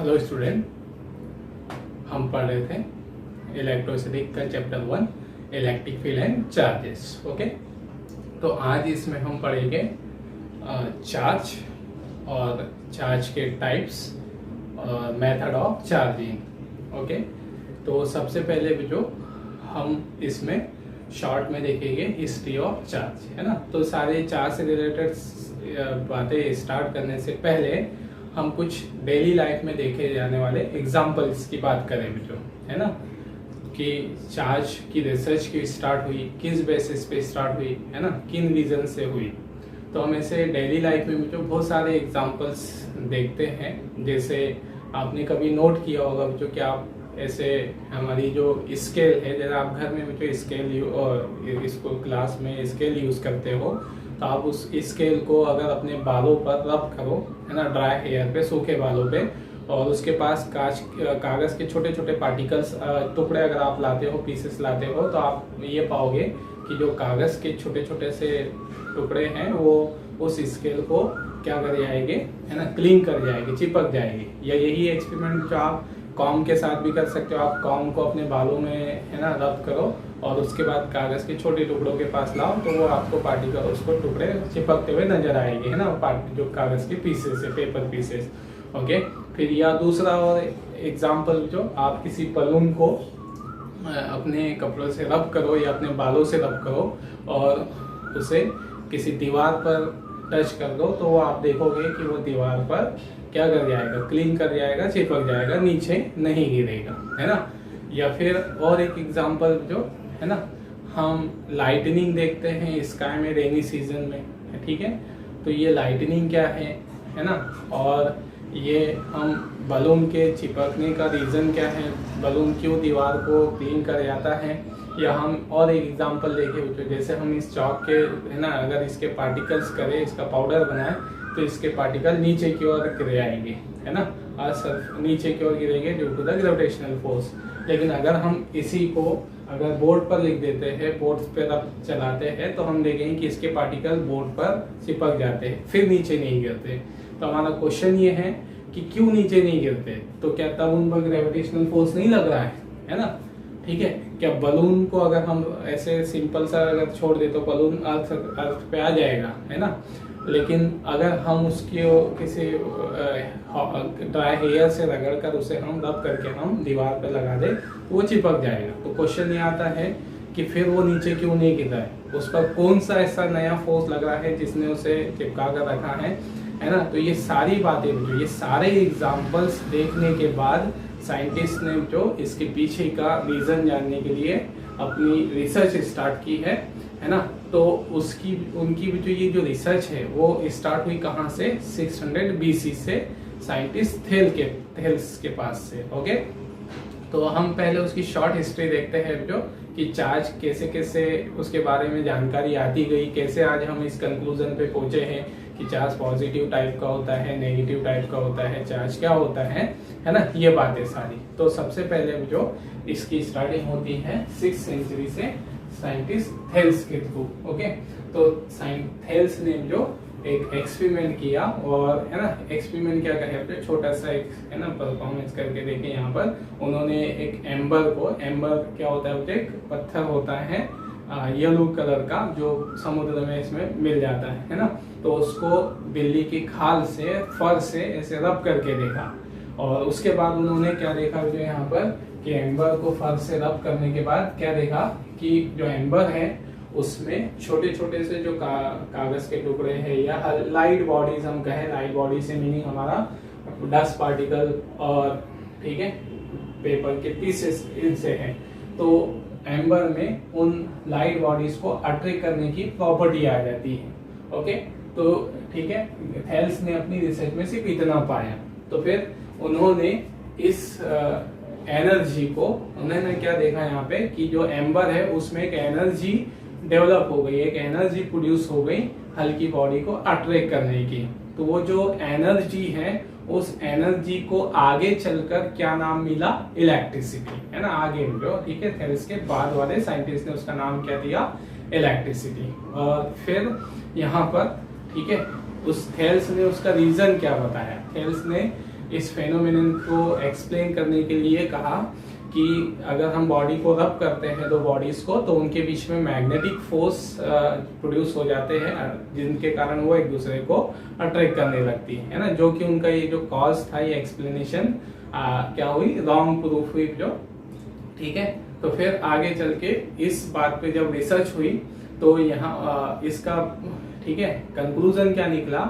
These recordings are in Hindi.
हेलो स्टूडेंट, हम पढ़ रहे थे इलेक्ट्रोस्टैटिक का chapter 1 electric field and charges. Okay, तो आज इसमें हम पढ़ेंगे चार्ज और चार्ज के टाइप्स और मेथड ऑफ चार्जिंग। ओके, तो सबसे पहले जो हम इसमें शॉर्ट में देखेंगे हिस्ट्री ऑफ चार्ज, है ना। तो सारे चार्ज से रिलेटेड बातें स्टार्ट करने से पहले हम कुछ डेली लाइफ में देखे जाने वाले एग्जाम्पल्स की बात करें जो, है ना, कि चार्ज की रिसर्च की स्टार्ट हुई, किस बेसिस पे स्टार्ट हुई, है ना, किन रीजन से हुई। तो हम ऐसे डेली लाइफ में जो बहुत सारे एग्जाम्पल्स देखते हैं। जैसे आपने कभी नोट किया होगा जो कि आप ऐसे हमारी जो स्केल है, जैसे आप घर में जो स्केल और इसको क्लास में स्केल यूज़ करते हो, तो आप उस स्केल को अगर अपने बालों पर रब करो, है ना, ड्राई हेयर पे, सूखे बालों पे, और उसके पास कागज़ के छोटे छोटे पार्टिकल्स टुकड़े अगर आप लाते हो, पीसेस लाते हो, तो आप ये पाओगे कि जो कागज़ के छोटे छोटे से टुकड़े हैं वो उस स्केल को क्या कर जाएंगे, है ना, क्लीन कर जाएंगे, चिपक जाएंगे। या यही एक्सपेरिमेंट जो आप कॉम के साथ भी कर सकते हो। आप कॉम को अपने बालों में, है ना, रब करो और उसके बाद कागज़ के छोटे टुकड़ों के पास लाओ, तो वो आपको पार्टिकल, उसको टुकड़े चिपकते हुए नजर आएंगे, है ना, जो कागज़ के पीसेस है, पेपर पीसेस। ओके, फिर या दूसरा और एग्जाम्पल, जो आप किसी बलून को अपने कपड़ों से रब करो या अपने बालों से रब करो और उसे किसी दीवार पर टच कर दो, तो वो आप देखोगे कि वो दीवार पर क्या कर जाएगा, क्लीन कर जाएगा, चिपक जाएगा, नीचे नहीं गिरेगा, है ना। या फिर और एक एग्जांपल जो, है ना, हम लाइटनिंग देखते हैं स्काई में रेनी सीजन में, ठीक है। तो ये लाइटनिंग क्या है ना, और ये हम बलून के चिपकने का रीज़न क्या है, बलून क्यों दीवार को क्लीन कर जाता है। या हम और एक एग्जांपल देखें, जैसे हम इस चॉक के, है ना, अगर इसके पार्टिकल्स करें, इसका पाउडर बनाए, तो इसके पार्टिकल नीचे की ओर गिर आएंगे, है ना, और सिर्फ नीचे की ओर गिरेंगे due to the gravitational force. लेकिन अगर हम इसी को अगर बोर्ड पर लिख देते हैं, बोर्ड पर अब चलाते हैं, तो हम देखेंगे कि इसके पार्टिकल बोर्ड पर चिपक जाते हैं, फिर नीचे नहीं गिरते। तो हमारा क्वेश्चन ये है कि क्यों नीचे नहीं गिरते। तो क्या तब उन पर ग्रेविटेशनल फोर्स नहीं लग रहा है ना, ठीक है। क्या बलून को अगर हम ऐसे सिंपल सा अगर छोड़ दे तो बलून अर्थ पे आ जाएगा, है ना। लेकिन अगर हम उसकी किसी ड्राई हेयर से रगड़ कर उसे हम रब करके हम दीवार पे लगा दे, तो वो चिपक जाएगा। तो क्वेश्चन ये आता है कि फिर वो नीचे क्यों नहीं गिर रहा है, उस पर कौन सा ऐसा नया फोर्स लग रहा है जिसने उसे चिपका कर रखा है ना। तो ये सारी बातें, जो ये सारे एग्जाम्पल्स देखने के बाद साइंटिस्ट ने जो इसके पीछे का रीजन जानने के लिए अपनी रिसर्च स्टार्ट की है ना। तो उनकी जो ये रिसर्च है वो स्टार्ट हुई कहाँ से, 600 BC से साइंटिस्ट थेल्स के पास से। ओके, तो हम पहले उसकी शॉर्ट हिस्ट्री देखते हैं, जो कि चार्ज कैसे कैसे उसके बारे में जानकारी आती गई, कैसे आज हम इस कंक्लूजन पे पहुंचे हैं कि चार्ज पॉजिटिव टाइप का होता है, नेगेटिव टाइप का होता है, चार्ज क्या होता है ना, ये बातें सारी। तो सबसे पहले जो इसकी स्टार्टिंग होती है 6th सेंचुरी से साइंटिस्ट थेल्स के थ्रू। ओके, तो थेल्स ने जो एक एक्सपेरिमेंट किया, और है ना, एक्सपेरिमेंट क्या कहे, छोटा सा एक, है ना, परफॉर्मेंस करके देखें। यहाँ पर उन्होंने एक एम्बर क्या होता है, एक पत्थर होता है येलो कलर का, जो समुद्र में इसमें मिल जाता है ना। तो उसको बिल्ली की खाल से, फर से ऐसे रब करके देखा, और उसके बाद उन्होंने क्या देखा, जो यहाँ पर कि एम्बर को फर से रब करने के बाद क्या देखा कि जो एम्बर है उसमें छोटे छोटे से जो कागज के टुकड़े हैं, या लाइट बॉडीज हम कहें, लाइट बॉडी से मीनिंग हमारा डस्ट पार्टिकल और, ठीक है, पेपर के पीसेस इनसे हैं। तो एम्बर में उन लाइट बॉडीज को अट्रैक्ट करने की प्रॉपर्टी आ जाती है। ओके, तो ठीक है, थेल्स ने अपनी रिसर्च में सिर्फ इतना पाया। तो फिर उन्होंने इस एनर्जी को, उन्होंने क्या देखा यहाँ पे कि जो एम्बर है उसमें एक एनर्जी डेवलप हो गई, एक एनर्जी प्रोड्यूस हो गई हल्की बॉडी को अट्रैक्ट करने की। तो वो जो एनर्जी है, उस एनर्जी को आगे चलकर क्या नाम मिला, इलेक्ट्रिसिटी, है ना, आगे जो, ठीक है, थेल्स के बाद वाले साइंटिस्ट ने उसका नाम क्या दिया, इलेक्ट्रिसिटी। और फिर यहाँ पर, ठीक है, उस थेल्स ने उसका रीजन क्या बताया, थेल्स ने इस फेनोमेनन को एक्सप्लेन करने के लिए कहा कि अगर हम बॉडी को रब करते हैं दो बॉडीज को तो उनके बीच में मैग्नेटिक फोर्स प्रोड्यूस हो जाते हैं जिनके कारण वो एक दूसरे को अट्रैक्ट करने लगती है ना, जो कि उनका ये जो कॉज था, ये एक्सप्लेनेशन क्या हुई, रॉन्ग प्रूफ हुई जो, ठीक है। तो फिर आगे चल के इस बात पे जब रिसर्च हुई तो यहाँ इसका, ठीक है, कंक्लूजन क्या निकला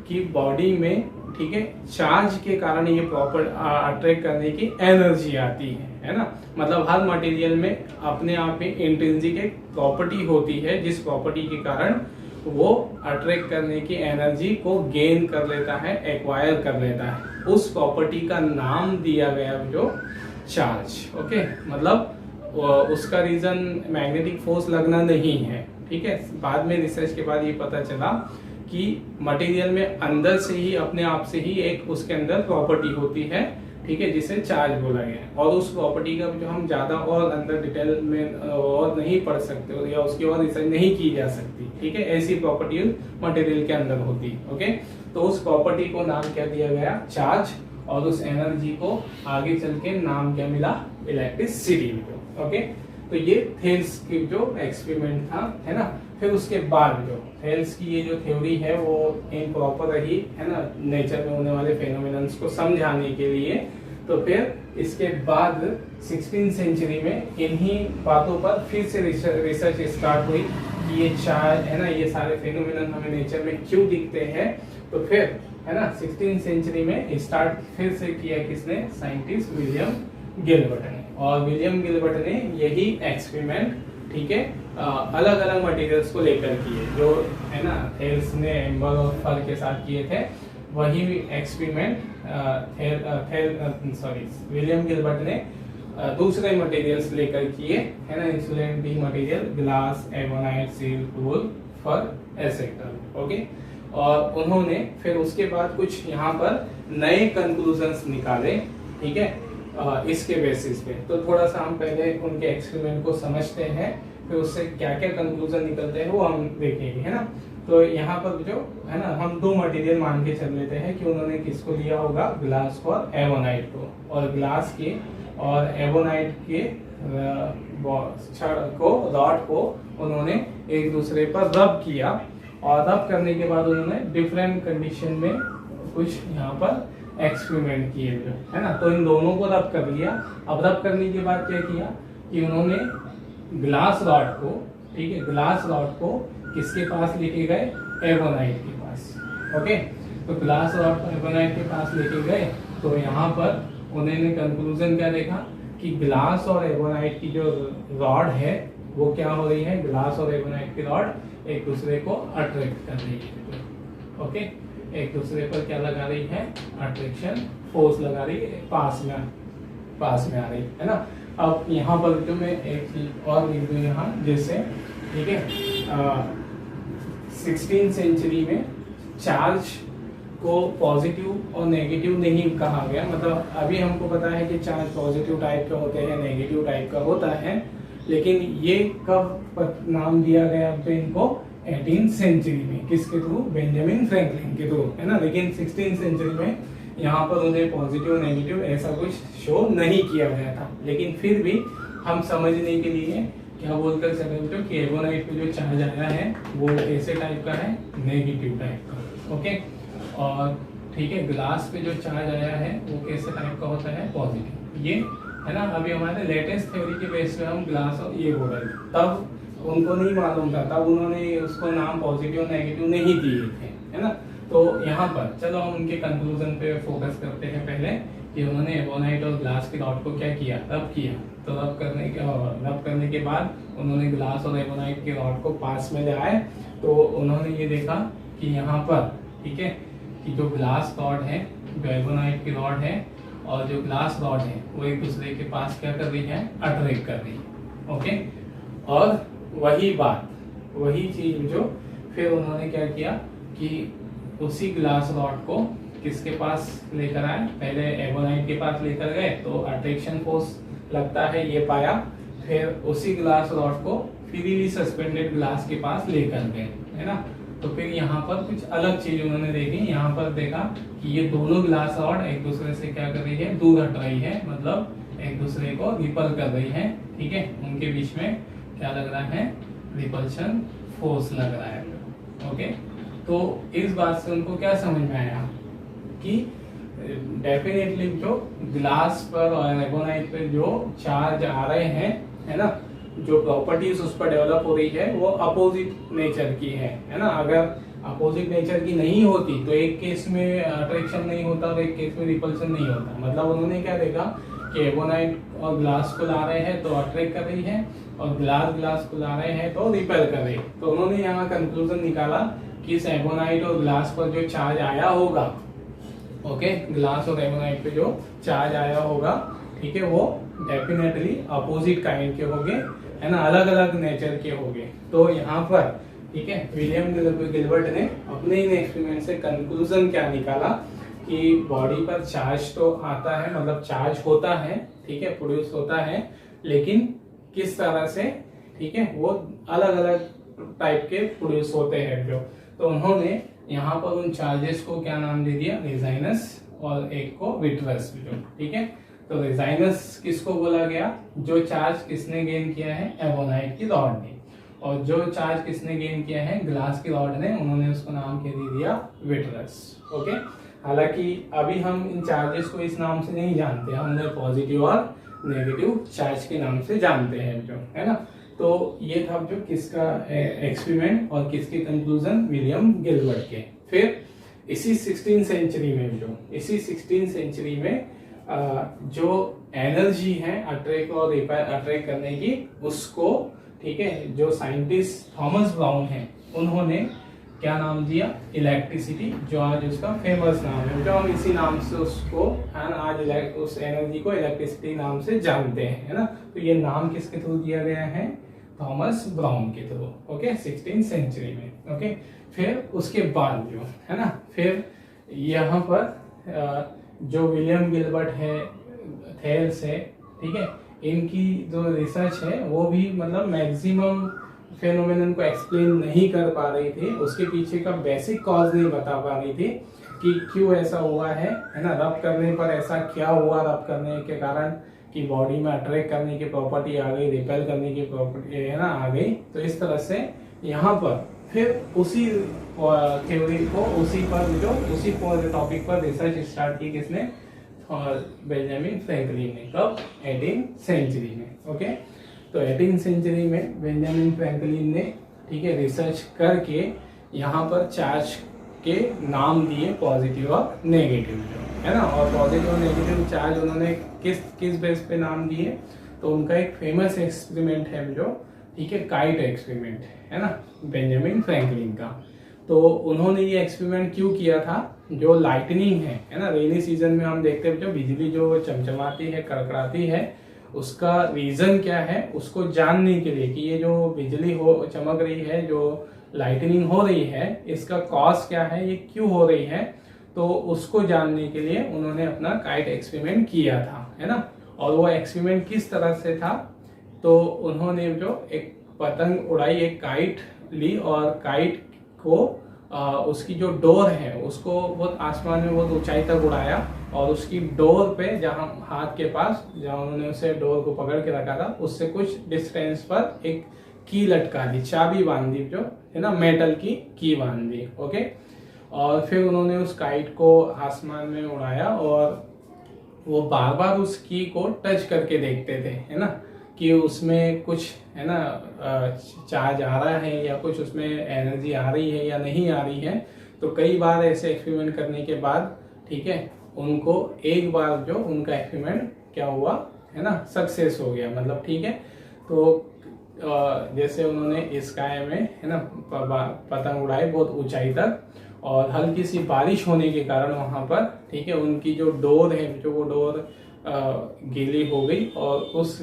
कि बॉडी में, ठीक है, चार्ज के कारण ये प्रॉपर अट्रैक्ट करने की एनर्जी आती है ना। मतलब हर मटेरियल में अपने आप में इंट्रिंसिक एक प्रॉपर्टी होती है जिस प्रॉपर्टी के कारण वो अट्रैक्ट करने की एनर्जी को गेन कर लेता है, एक्वायर कर लेता है। उस प्रॉपर्टी का नाम दिया गया जो चार्ज। ओके, मतलब उसका रीजन मैग्नेटिक फोर्स लगना नहीं है, ठीक है। बाद में रिसर्च के बाद ये पता चला कि मटेरियल में अंदर से ही अपने आप से ही एक उसके अंदर प्रॉपर्टी होती है, ठीक है, जिसे चार्ज बोला गया है। और उस प्रॉपर्टी का जो हम ज्यादा और अंदर डिटेल में और नहीं पढ़ सकते या उसकी और रिसर्च नहीं की जा सकती, ठीक है। ऐसी प्रॉपर्टी मटेरियल के अंदर होती है। ओके, तो उस प्रॉपर्टी को नाम क्या दिया गया, चार्ज। और उस एनर्जी को आगे चल के नाम क्या मिला, इलेक्ट्रिसिटी। ओके, तो ये थेल्स की जो एक्सपेरिमेंट था, है ना। फिर उसके बाद जो थेल्स की ये जो थ्योरी है वो इम्प्रॉपर रही, है ना, नेचर में होने वाले फेनोमेनन्स को समझाने के लिए। तो फिर इसके बाद 16वीं सेंचुरी में इन्हीं बातों पर फिर से रिसर्च स्टार्ट हुई कि ये चार्ज, है ना, ये सारे फेनोमेनन हमें नेचर में क्यों दिखते हैं। तो फिर, है ना, 16वीं सेंचुरी में स्टार्ट फिर से किया किसने, साइंटिस्ट विलियम गिलबर्ट ने। और विलियम गिलबर्ट ने यही एक्सपेरिमेंट, ठीक है, अलग अलग मटेरियल्स को लेकर किए, जो, है ना, थेल्स ने एम्बर और फर के साथ किए थे। वही एक्सपेरिमेंट विलियम गिलबर्ट ने दूसरे मटेरियल्स लेकर किए, है ना, इंसुलेंटिंग मटेरियल, ग्लास, एबोनाइट, सिल्क, वूल, फर, एटसेट्रा। ओके, और उन्होंने फिर उसके बाद कुछ यहाँ पर नए कंक्लूजन्स निकाले, ठीक है, इसके बेसिस पे। तो थोड़ा सा हम पहले उनके एक्सपेरिमेंट को समझते हैं, फिर उससे क्या क्या कंक्लूजन निकलते हैं वो हम देखेंगे, है ना। तो यहाँ पर जो, है ना, हम दो मटेरियल मान के चल लेते हैं कि उन्होंने किसको लिया होगा, ग्लास और एबोनाइट को। और ग्लास के और एबोनाइट के रॉड को उन्होंने एक दूसरे पर रब किया। और रब करने के बाद उन्होंने डिफरेंट कंडीशन में कुछ यहाँ पर एक्सपेरिमेंट किए, है ना। तो इन दोनों को रब कर लिया। अब रब करने के बाद क्या किया कि उन्होंने ग्लास रॉड को, ठीक है, ग्लास रॉड को किसके पास लेके गए, एबोनाइट के पास। ओके, तो ग्लास रॉड को एबोनाइट के पास लेके गए। तो यहाँ पर उन्होंने कंक्लूजन क्या देखा कि ग्लास और एबोनाइट की जो रॉड है वो क्या हो रही है, ग्लास और एबोनाइट की रॉड एक दूसरे को अट्रैक्ट कर रही है। ओके, एक दूसरे पर क्या लगा रही है, अट्रैक्शन फोर्स लगा रही है, पास में आ रही है ना। अब यहाँ पर जो मैं एक चीज और लिख दूँ यहाँ, जैसे, ठीक है, 16वीं सेंचुरी में चार्ज को पॉजिटिव और नेगेटिव नहीं कहा गया। मतलब अभी हमको पता है कि चार्ज पॉजिटिव टाइप का होते हैं, नेगेटिव टाइप का होता है, लेकिन ये कब नाम दिया गया तो इनको 18वीं सेंचुरी में, किसके थ्रू, बेंजामिन फ्रैंकलिन के थ्रू, है ना। लेकिन 16वीं सेंचुरी में यहाँ पर उन्हें पॉजिटिव नेगेटिव ऐसा कुछ शो नहीं किया गया था। लेकिन फिर भी हम समझने के लिए क्या बोलकर चले बच्चों कि एबोनाइट पे जो चार्ज आया है वो ऐसे टाइप का है, नेगेटिव टाइप का। ओके, और ठीक है, ग्लास पे जो चार्ज आया है वो कैसे टाइप का होता है, पॉजिटिव। ये, है ना, अभी हमारे लेटेस्ट थ्योरी के बेस पे हम ग्लास और ये बोल रहे थे, तब उनको नहीं मालूम था, तब उन्होंने उसको नाम पॉजिटिव नेगेटिव नहीं दिए थे, है ना। तो यहाँ पर चलो हम उनके कंक्लूजन पे फोकस करते हैं पहले कि उन्होंने एबोनाइट और ग्लास के रॉड को क्या किया, रब किया। तो रब करने के बाद उन्होंने ग्लास और एबोनाइट के रॉड को पास में ले आए। तो उन्होंने ये देखा कि यहाँ पर, ठीक है, कि जो ग्लास रॉड है, जो एबोनाइट की रॉड है और जो ग्लास रॉड है वो एक दूसरे के पास क्या कर रही है, अट्रैक्ट कर रही है। ओके, और वही बात, वही चीज जो फिर उन्होंने क्या किया कि उसी ग्लास रॉड को किसके पास लेकर आए, पहले एबोनाइट के पास लेकर गए तो अट्रैक्शन फोर्स लगता है ये पाया। फिर उसी ग्लास रॉड को फ्रीली सस्पेंडेड ग्लास के पास लेकर गए, है ना। तो फिर यहाँ पर कुछ अलग चीज उन्होंने देखी। यहाँ पर देखा कि ये दोनों ग्लास रॉड एक दूसरे से क्या कर रही है, दूर हट रही है, मतलब एक दूसरे को रिपल कर रही है। ठीक है, उनके बीच में क्या लग रहा है, रिपल्शन फोर्स लग रहा है। ओके, तो इस बात से उनको क्या समझ में आया कि डेफिनेटली जो ग्लास पर और एबोनाइट पर जो चार्ज आ रहे हैं, है ना, जो प्रॉपर्टीज उस पर डेवलप हो रही है वो अपोजिट नेचर की है ना। अगर अपोजिट नेचर की नहीं होती तो एक केस में अट्रैक्शन नहीं होता और एक केस में रिपल्शन नहीं होता। मतलब उन्होंने क्या देखा कि एबोनाइट और ग्लास को ला रहे हैं तो अट्रैक्ट कर रही है, और ग्लास को ला रहे हैं तो रिपेल कर रही है। तो उन्होंने यहाँ कंक्लूजन निकाला कि इस एबोनाइट और ग्लास पर जो चार्ज आया होगा, ओके, ग्लास और एबोनाइट पे जो चार्ज आया होगा, ठीक है, वो डेफिनेटली अपोजिट काइंड के होंगे, है ना, अलग अलग नेचर के होंगे। तो यहाँ पर ठीक है, विलियम गिलबर्ट ने अपने इन एक्सपेरिमेंट से कंक्लूजन क्या निकाला कि बॉडी पर चार्ज तो आता है, मतलब चार्ज होता है, ठीक है, प्रोड्यूस होता है, लेकिन किस तरह से, ठीक है, वो अलग अलग टाइप के प्रोड्यूस होते हैं जो। तो उन्होंने यहाँ पर उन चार्जेस को क्या नाम दे दिया, रेजाइनस, और एक को विट्रस जो। ठीक है, तो रेजाइनस किसको बोला गया, जो चार्ज किसने गेन किया है, एबोनाइट की रॉड ने, और जो चार्ज किसने गेन किया है, ग्लास की रॉड ने, उन्होंने उसको नाम क्या दे दिया, विट्रस। ओके, हालांकि अभी हम इन चार्जेस को इस नाम से नहीं जानते, हम उन्हें पॉजिटिव और नेगेटिव चार्ज के नाम से जानते हैं जो, है ना। तो ये था जो किसका एक्सपेरिमेंट और किसके कंक्लूजन, विलियम गिलबर्ट के। फिर इसी 16th सेंचुरी में जो, इसी 16th सेंचुरी में जो एनर्जी है अट्रैक्ट करने की, उसको, ठीक है, जो साइंटिस्ट थॉमस ब्राउन है, उन्होंने क्या नाम दिया, इलेक्ट्रिसिटी, जो आज उसका फेमस नाम है, जो हम इसी नाम से उसको आज उस एनर्जी को इलेक्ट्रिसिटी नाम से जानते हैं, है ना। तो ये नाम किसके थ्रू दिया गया है, थॉमस ब्राउन के थ्रू। ओके, 16th सेंचुरी में। ओके, फिर उसके बाद जो है ना, फिर यहाँ पर जो विलियम गिलबर्ट है, थेल्स है, ठीक है, इनकी जो रिसर्च है वो भी मतलब मैक्सिमम फेनोमेनन को एक्सप्लेन नहीं कर पा रही थी, उसके पीछे का बेसिक कॉज नहीं बता पा रही थी कि क्यों ऐसा हुआ है ना, रब करने पर ऐसा क्या हुआ, रब करने के कारण कि बॉडी में अट्रैक्ट करने की प्रॉपर्टी आ गई, रिपेल करने की प्रॉपर्टी, है ना, आ गई। तो इस तरह से यहाँ पर फिर उसी थ्योरी को, उसी टॉपिक पर रिसर्च स्टार्ट की किसने, और बेंजामिन फ्रैंकलिन ने। कब, 18th सेंचुरी में। ओके, तो 18th सेंचुरी में बेंजामिन फ्रैंकलिन ने, ठीक है, रिसर्च करके यहाँ पर चार्ज के नाम दिए पॉजिटिव और नेगेटिव जो, है ना। और पॉजिटिव और नेगेटिव चार्ज उन्होंने किस बेस पे नाम दिए, तो उनका एक फेमस एक्सपेरिमेंट है जो, ठीक है, काइट एक्सपेरिमेंट, है ना, बेंजामिन फ्रैंकलिन का। तो उन्होंने ये एक्सपेरिमेंट क्यों किया था, जो लाइटनिंग है ना, रेनी सीजन में हम देखते हैं जो बिजली जो चमचमाती है, कड़कड़ाती है, उसका रीजन क्या है, उसको जानने के लिए कि ये जो बिजली चमक रही है, जो लाइटनिंग हो रही है, इसका कॉज क्या है, ये क्यों हो रही है, तो उसको जानने के लिए उन्होंने अपना काइट एक्सपेरिमेंट किया था, है ना। और वो एक्सपेरिमेंट किस तरह से था, तो उन्होंने जो एक पतंग उड़ाई, एक काइट ली, और काइट को उसकी जो डोर है उसको बहुत आसमान में बहुत ऊंचाई तक उड़ाया, और उसकी डोर पे, जहां हाथ के पास जहां उन्होंने उसे डोर को पकड़ के रखा था, उससे कुछ डिस्टेंस पर एक की लटका दी, चाबी बांध दी, जो है ना, मेटल की की बांध दी। ओके, और फिर उन्होंने उस काइट को आसमान में उड़ाया, और वो बार बार उस की को टच करके देखते थे, है ना, कि उसमें कुछ, है ना, चार्ज आ रहा है या कुछ उसमें एनर्जी आ रही है या नहीं आ रही है। तो कई बार ऐसे एक्सपेरिमेंट करने के बाद, ठीक है, उनको एक बार जो उनका एक्सपेरिमेंट क्या हुआ, है ना, सक्सेस हो गया, मतलब, ठीक है। तो जैसे उन्होंने स्काई में, है ना, पतंग उड़ाई बहुत ऊंचाई तक, और हल्की सी बारिश होने के कारण वहां पर, ठीक है, उनकी जो डोर है, जो वो डोर गीली हो गई और उस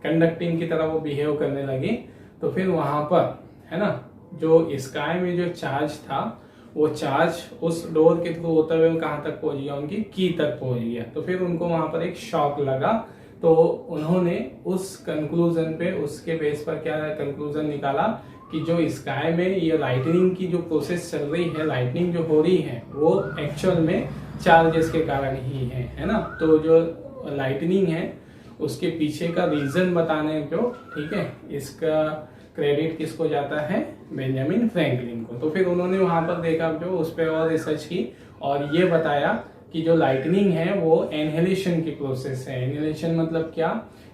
कंडक्टिंग की तरह वो बिहेव करने लगी। तो फिर वहां पर, है ना, जो स्काई में जो चार्ज था, वो चार्ज उस डोर के थ्रू होते हुए कहाँ तक पहुंच गया, उनकी की तक पहुंच गया। तो फिर उनको वहां पर एक शॉक लगा, तो उन्होंने उस कंक्लूजन पे, उसके बेस पर क्या कंक्लूजन निकाला कि जो स्काई में ये लाइटनिंग की जो प्रोसेस चल रही है, लाइटनिंग जो हो रही है, वो एक्चुअल में चार्जेस के कारण ही है ना। तो जो लाइटनिंग है उसके पीछे का रीजन बताने जो, ठीक है, इसका क्रेडिट किसको जाता है, बेंजामिन फ्रैंकलिन को। तो फिर उन्होंने वहां पर देखा जो उस पर और रिसर्च की और ये बताया कि जो लाइटनिंग है वो इनहेलेशन की प्रोसेस है। इनहेलेशन मतलब क्या,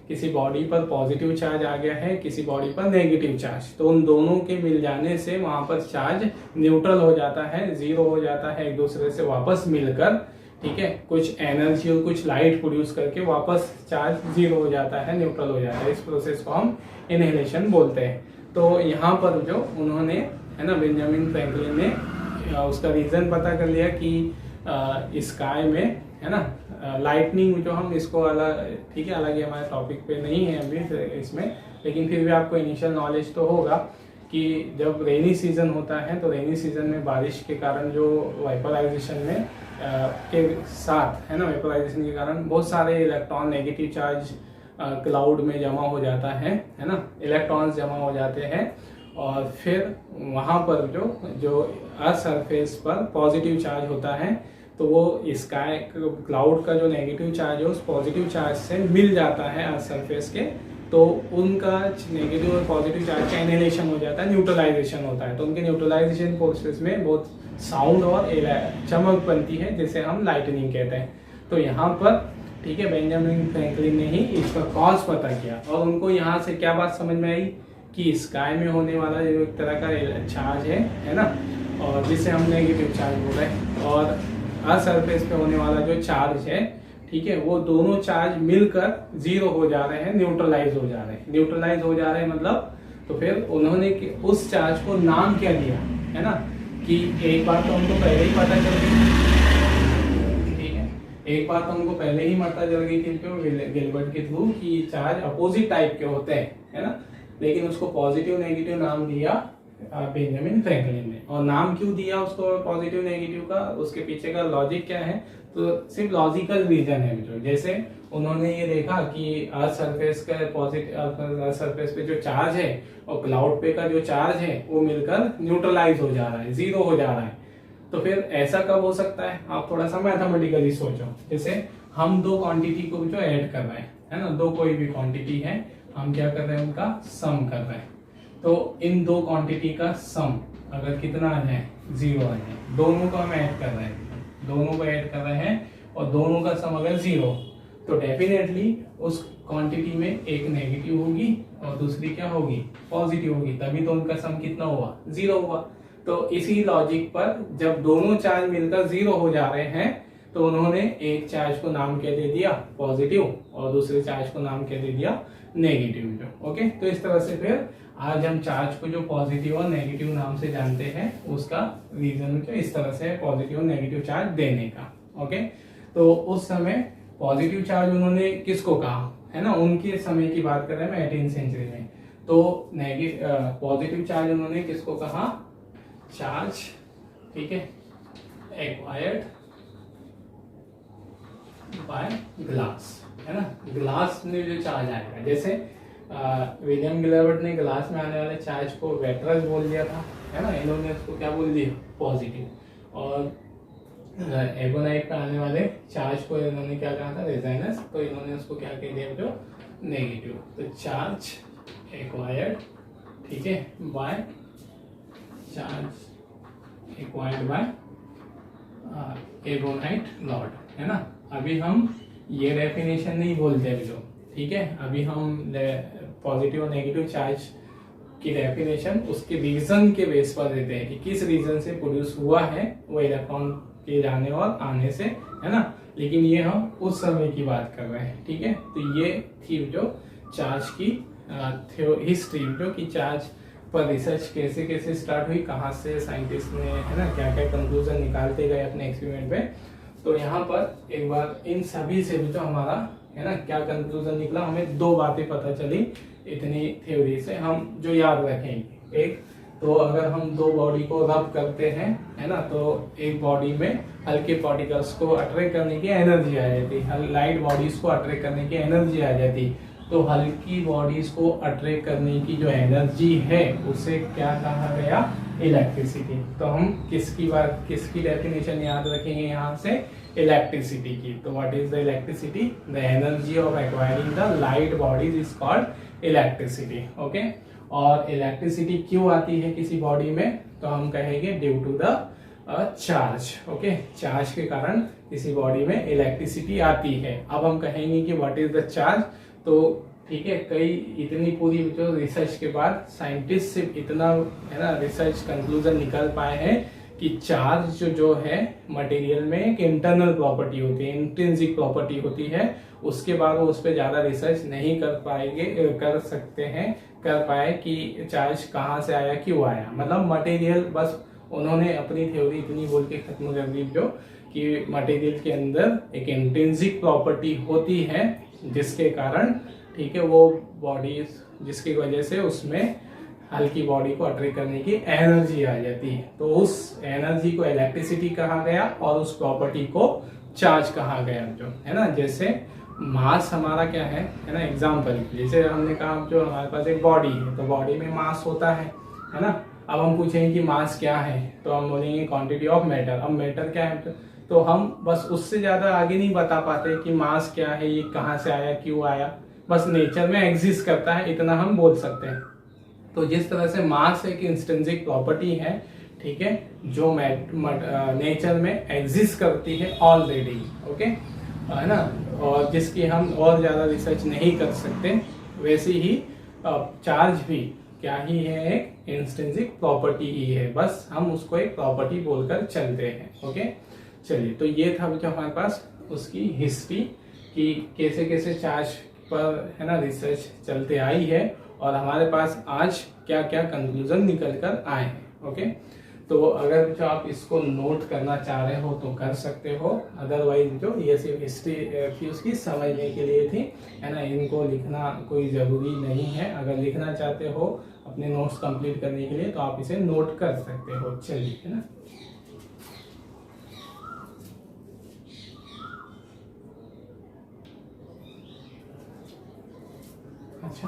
किसी बॉडी पर पॉजिटिव चार्ज आ गया है, किसी बॉडी पर नेगेटिव चार्ज, तो उन दोनों के मिल जाने से वहां पर चार्ज न्यूट्रल हो जाता है, जीरो हो जाता है, एक दूसरे से वापस मिलकर, ठीक है, कुछ एनर्जी और कुछ लाइट प्रोड्यूस करके वापस चार्ज जीरो हो जाता है, न्यूट्रल हो जाता है। इस प्रोसेस को हम इनहेलेशन बोलते हैं। तो यहाँ पर जो उन्होंने, है ना, बेंजामिन फ्रैंकलिन ने उसका रीजन पता कर लिया कि स्काई में, है ना, लाइटनिंग जो हम इसको अलग, ठीक है, अलग ही हमारे टॉपिक पे नहीं है अभी इसमें, लेकिन फिर भी आपको इनिशियल नॉलेज तो होगा कि जब रेनी सीजन होता है तो रेनी सीजन में बारिश के कारण जो वेपराइजेशन में के साथ, है ना, वेपराइजेशन के कारण बहुत सारे इलेक्ट्रॉन नेगेटिव चार्ज क्लाउड में जमा हो जाता है ना, इलेक्ट्रॉन्स जमा हो जाते हैं और फिर वहाँ पर जो अर्थ सरफेस पर पॉजिटिव चार्ज होता है तो वो स्काई क्लाउड का जो नेगेटिव चार्ज है उस पॉजिटिव चार्ज से मिल जाता है अर्थ सरफेस के, तो उनका नेगेटिव और पॉजिटिव चार्ज का इनहेलेशन हो जाता है, न्यूट्रलाइजेशन होता है। तो उनके न्यूट्रलाइजेशन प्रोसेस में बहुत साउंड और चमक बनती है, जिसे हम लाइटनिंग कहते हैं। तो यहाँ पर, ठीक है, बेंजामिन फ्रैंकलिन ने ही इसका कॉज पता किया और उनको यहाँ से क्या बात समझ में आई कि स्काई में होने वाला जो एक तरह का चार्ज है ना, और जिसे हम नेगेटिव चार्ज बोल रहे हैं, और अर्थ सरफेस पे होने वाला जो चार्ज है, ठीक है, वो दोनों चार्ज मिलकर जीरो हो जा रहे हैं, न्यूट्रलाइज हो जा रहे हैं। न्यूट्रलाइज हो जा रहे हैं मतलब, तो फिर उन्होंने उस चार्ज को नाम क्या दिया, है ना, कि एक बात तो उनको पहले ही पता चल गई, ठीक है, एक बात तो उनको पहले ही पता चल गई थी गिलबर्ट के थ्रू कि चार्ज अपोजिट टाइप के होते हैं, है ना, लेकिन उसको पॉजिटिव नेगेटिव नाम दिया बेंजामिन फ्रैंकलिन ने। और नाम क्यों दिया उसको पॉजिटिव नेगेटिव का, उसके पीछे का लॉजिक क्या है, तो सिर्फ लॉजिकल रीजन है। जो जैसे उन्होंने ये देखा कि अर्थ सरफेस का पॉजिटिव, अर्थ सरफेस पे जो चार्ज है और क्लाउड पे का जो चार्ज है वो मिलकर न्यूट्रलाइज हो जा रहा है, जीरो हो जा रहा है। तो फिर ऐसा कब हो सकता है, आप थोड़ा सा मैथमेटिकली सोचो। जैसे हम दो क्वांटिटी को जो ऐड कर रहे हैं, है ना, दो कोई भी क्वांटिटी है, हम क्या कर रहे हैं, उनका सम कर रहे हैं। तो इन दो क्वांटिटी का सम अगर कितना आ जाए, जीरो आ जाए, दोनों को हम ऐड कर रहे हैं, दोनों को ऐड कर रहे हैं और दोनों का सम अगर जीरो, तो डेफिनेटली उस क्वांटिटी में एक नेगेटिव होगी और दूसरी क्या होगी, पॉजिटिव होगी, तभी तो उनका सम कितना हुआ, जीरो हुआ। तो इसी लॉजिक पर जब दोनों चार्ज मिलकर जीरो हो जा रहे हैं तो उन्होंने एक चार्ज को नाम क्या दे दिया, पॉजिटिव, और दूसरे चार्ज को नाम क्या दे दिया, नेगेटिव। जो ओके, तो इस तरह से फिर आज हम चार्ज को जो पॉजिटिव और नेगेटिव नाम से जानते हैं उसका रीजन जो इस तरह से पॉजिटिव और नेगेटिव चार्ज देने का। ओके, तो उस समय पॉजिटिव चार्ज उन्होंने किसको कहा, है ना, उनके समय की बात कर रहे हैं 18th सेंचुरी में। तो पॉजिटिव चार्ज उन्होंने किसको कहा, चार्ज, ठीक है, एक्वायर्ड बाय ग्लास, है ना, ग्लास में जो चार्ज आएगा, जैसे विलियम गिलबर्ट ने ग्लास में आने वाले चार्ज को वेक्टरस बोल दिया था, है ना, इन्होंने उसको क्या बोल दिया, पॉजिटिव, और एबोनाइट पे आने वाले चार्ज को इन्होंने क्या कहा था, रेजोनेंस, तो इन्होंने उसको क्या कह दिया, जो नेगेटिव। तो चार्ज एक्वायर्ड, ठीक है, by charge acquired by ebonite Lord, है ना। अभी हम ये डेफिनेशन नहीं बोलते अभी तो, ठीक है, अभी हम पॉजिटिव और नेगेटिव चार्ज की डेफिनेशन उसके रीजन के बेस पर देते हैं कि किस रीजन से प्रोड्यूस हुआ है वो इलेक्ट्रॉन के जाने और आने से, है ना, लेकिन ये हम उस समय की बात कर रहे हैं, ठीक है। तो ये थी जो चार्ज की हिस्ट्री, जो कि चार्ज पर रिसर्च कैसे कैसे स्टार्ट हुई, कहाँ से साइंटिस्ट ने, है ना, क्या क्या कंक्लूजन निकालते गए अपने एक्सपेरिमेंट पे। तो यहाँ पर एक बार इन सभी से जो हमारा, है ना, क्या कंक्लूजन निकला, हमें दो बातें पता चली इतनी थ्योरी से, हम जो याद रखेंगे। एक तो अगर हम दो बॉडी को रब करते हैं, है ना, तो एक बॉडी में हल्के पार्टिकल्स को अट्रैक्ट करने की एनर्जी आ जाती है, लाइट बॉडीज को अट्रैक्ट करने की एनर्जी आ जाती। तो हल्की बॉडीज को अट्रैक्ट करने की जो एनर्जी है उसे क्या कहा गया, इलेक्ट्रिसिटी। तो हम किसकी डेफिनेशन याद रखेंगे यहाँ से, इलेक्ट्रिसिटी की। तो what is the electricity, the energy of acquiring the light bodies is called electricity. Okay, और इलेक्ट्रिसिटी क्यों आती है किसी बॉडी में, तो हम कहेंगे due to the charge. Okay, charge के कारण किसी बॉडी में इलेक्ट्रिसिटी आती है। अब हम कहेंगे कि व्हाट इज द चार्ज। तो ठीक है, इतनी पूरी जो रिसर्च के बाद साइंटिस्ट से इतना, है ना, रिसर्च कंक्लूजन निकल पाए हैं कि चार्ज जो है मटेरियल में एक इंटरनल प्रॉपर्टी होती है, इंट्रिंसिक प्रॉपर्टी होती है। उसके बाद वो उस पर ज्यादा रिसर्च नहीं कर पाए कि चार्ज कहाँ से आया, क्यों आया। मतलब मटेरियल, बस उन्होंने अपनी थ्योरी इतनी बोल के खत्म कर दी जो कि मटेरियल के अंदर एक इंट्रिंसिक प्रॉपर्टी होती है जिसके कारण, ठीक है, वो बॉडीज, जिसकी वजह से उसमें हल्की बॉडी को अट्रैक्ट करने की एनर्जी आ जाती है। तो उस एनर्जी को इलेक्ट्रिसिटी कहा गया और उस प्रॉपर्टी को चार्ज कहा गया, जो है ना। जैसे मास हमारा क्या है ना, एग्जाम्पल, जैसे हमने कहा जो हमारे पास एक बॉडी है, तो बॉडी में मास होता है ना। अब हम पूछेंगे कि मास क्या है, तो हम बोलेंगे क्वांटिटी ऑफ मैटर। अब मैटर क्या है, तो हम बस उससे ज्यादा आगे नहीं बता पाते कि मास क्या है, ये कहाँ से आया, क्यों आया। बस नेचर में एग्जिस्ट करता है, इतना हम बोल सकते हैं। तो जिस तरह से मास एक इंस्ट्रिंसिक प्रॉपर्टी है, ठीक है, जो नेचर में एग्जिस्ट करती है ऑलरेडी, ओके, है ना, और जिसकी हम और ज्यादा रिसर्च नहीं कर सकते, वैसे ही चार्ज भी क्या ही है, एक इंस्ट्रिंसिक प्रॉपर्टी ही है। बस हम उसको एक प्रॉपर्टी बोलकर चलते हैं। ओके, चलिए, तो ये था जो हमारे पास उसकी हिस्ट्री कि कैसे कैसे चार्ज पर, है ना, रिसर्च चलते आई है और हमारे पास आज क्या क्या कंक्लूजन निकल कर आए हैं। ओके, तो अगर जो आप इसको नोट करना चाह रहे हो तो कर सकते हो, अदरवाइज जो ये सिर्फ हिस्ट्री थी उसकी समझने के लिए थी, है ना, इनको लिखना कोई ज़रूरी नहीं है। अगर लिखना चाहते हो अपने नोट्स कंप्लीट करने के लिए तो आप इसे नोट कर सकते हो। चलिए, है ना। अच्छा,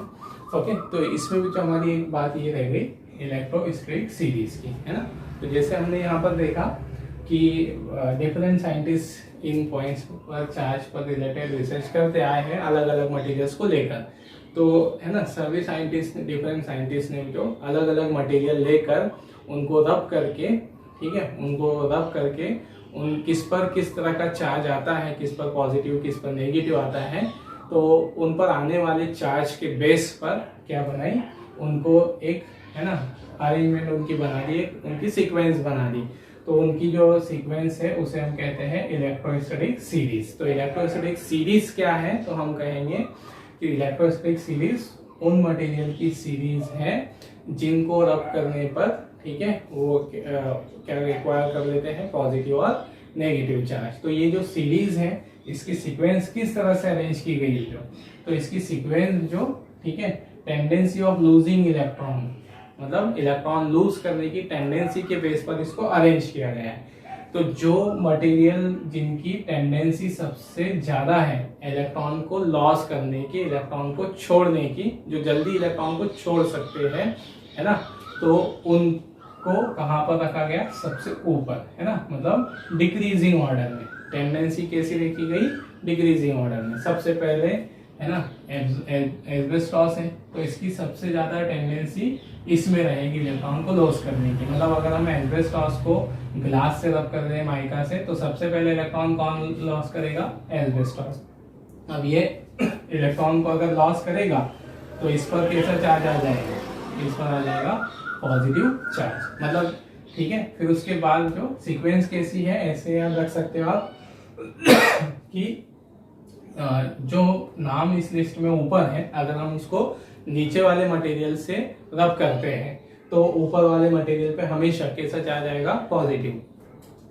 ओके, तो इसमें भी जो हमारी एक बात ये रह गई इलेक्ट्रोस्टैटिक सीरीज की, है ना। तो जैसे हमने यहाँ पर देखा कि डिफरेंट साइंटिस्ट इन पॉइंट्स पर चार्ज पर रिलेटेड रिसर्च करते आए हैं अलग अलग मटेरियल्स को लेकर। तो, है ना, सभी साइंटिस्ट, डिफरेंट साइंटिस्ट ने जो अलग अलग मटेरियल लेकर उनको रब करके, ठीक है, उनको रब करके उन किस पर किस तरह का चार्ज आता है, किस पर पॉजिटिव किस पर नेगेटिव आता है, तो उन पर आने वाले चार्ज के बेस पर क्या बनाई, उनको एक, है ना, अरेंजमेंट उनकी बना दी, उनकी सीक्वेंस बना दी। तो उनकी जो सीक्वेंस है उसे हम कहते हैं इलेक्ट्रोस्टैटिक सीरीज। तो इलेक्ट्रोस्टैटिक सीरीज क्या है, तो हम कहेंगे कि इलेक्ट्रोस्टैटिक सीरीज उन मटेरियल की सीरीज है जिनको रब करने पर, ठीक है, वो क्या रिक्वायर कर लेते हैं, पॉजिटिव और नेगेटिव चार्ज। तो ये जो सीरीज है इसकी सीक्वेंस किस तरह से अरेंज की गई है, तो इसकी सीक्वेंस जो, ठीक है, टेंडेंसी ऑफ लूजिंग इलेक्ट्रॉन, मतलब इलेक्ट्रॉन लूज करने की टेंडेंसी के बेस पर इसको अरेंज किया गया है। तो जो मटेरियल जिनकी टेंडेंसी सबसे ज्यादा है इलेक्ट्रॉन को लॉस करने की, इलेक्ट्रॉन को छोड़ने की, जो जल्दी इलेक्ट्रॉन को छोड़ सकते हैं, है ना, तो उनको कहाँ पर रखा गया, सबसे ऊपर, है ना, मतलब डिक्रीजिंग ऑर्डर में। टेंडेंसी कैसी रखी गई, डिक्रीजिंग ऑर्डर में। सबसे पहले, है ना, एस्बेस्टॉस है, तो इसकी सबसे ज्यादा टेंडेंसी इसमें रहेगी इलेक्ट्रॉन को लॉस करने की। मतलब अगर हम एस्बेस्टॉस को ग्लास से रब कर रहे हैं, माइका से, तो सबसे पहले इलेक्ट्रॉन कौन लॉस करेगा, एस्बेस्टॉस। अब ये इलेक्ट्रॉन को अगर लॉस करेगा तो इस पर कैसा चार्ज आ जाएगा, इस पर आ जाएगा पॉजिटिव चार्ज, मतलब, ठीक है। फिर उसके बाद जो सीक्वेंस कैसी है, ऐसे याद रख सकते हो आप कि जो नाम इस लिस्ट में ऊपर है, अगर हम उसको नीचे वाले मटेरियल से रब करते हैं तो ऊपर वाले मटेरियल पे हमेशा कैसा चार्ज आएगा, पॉजिटिव।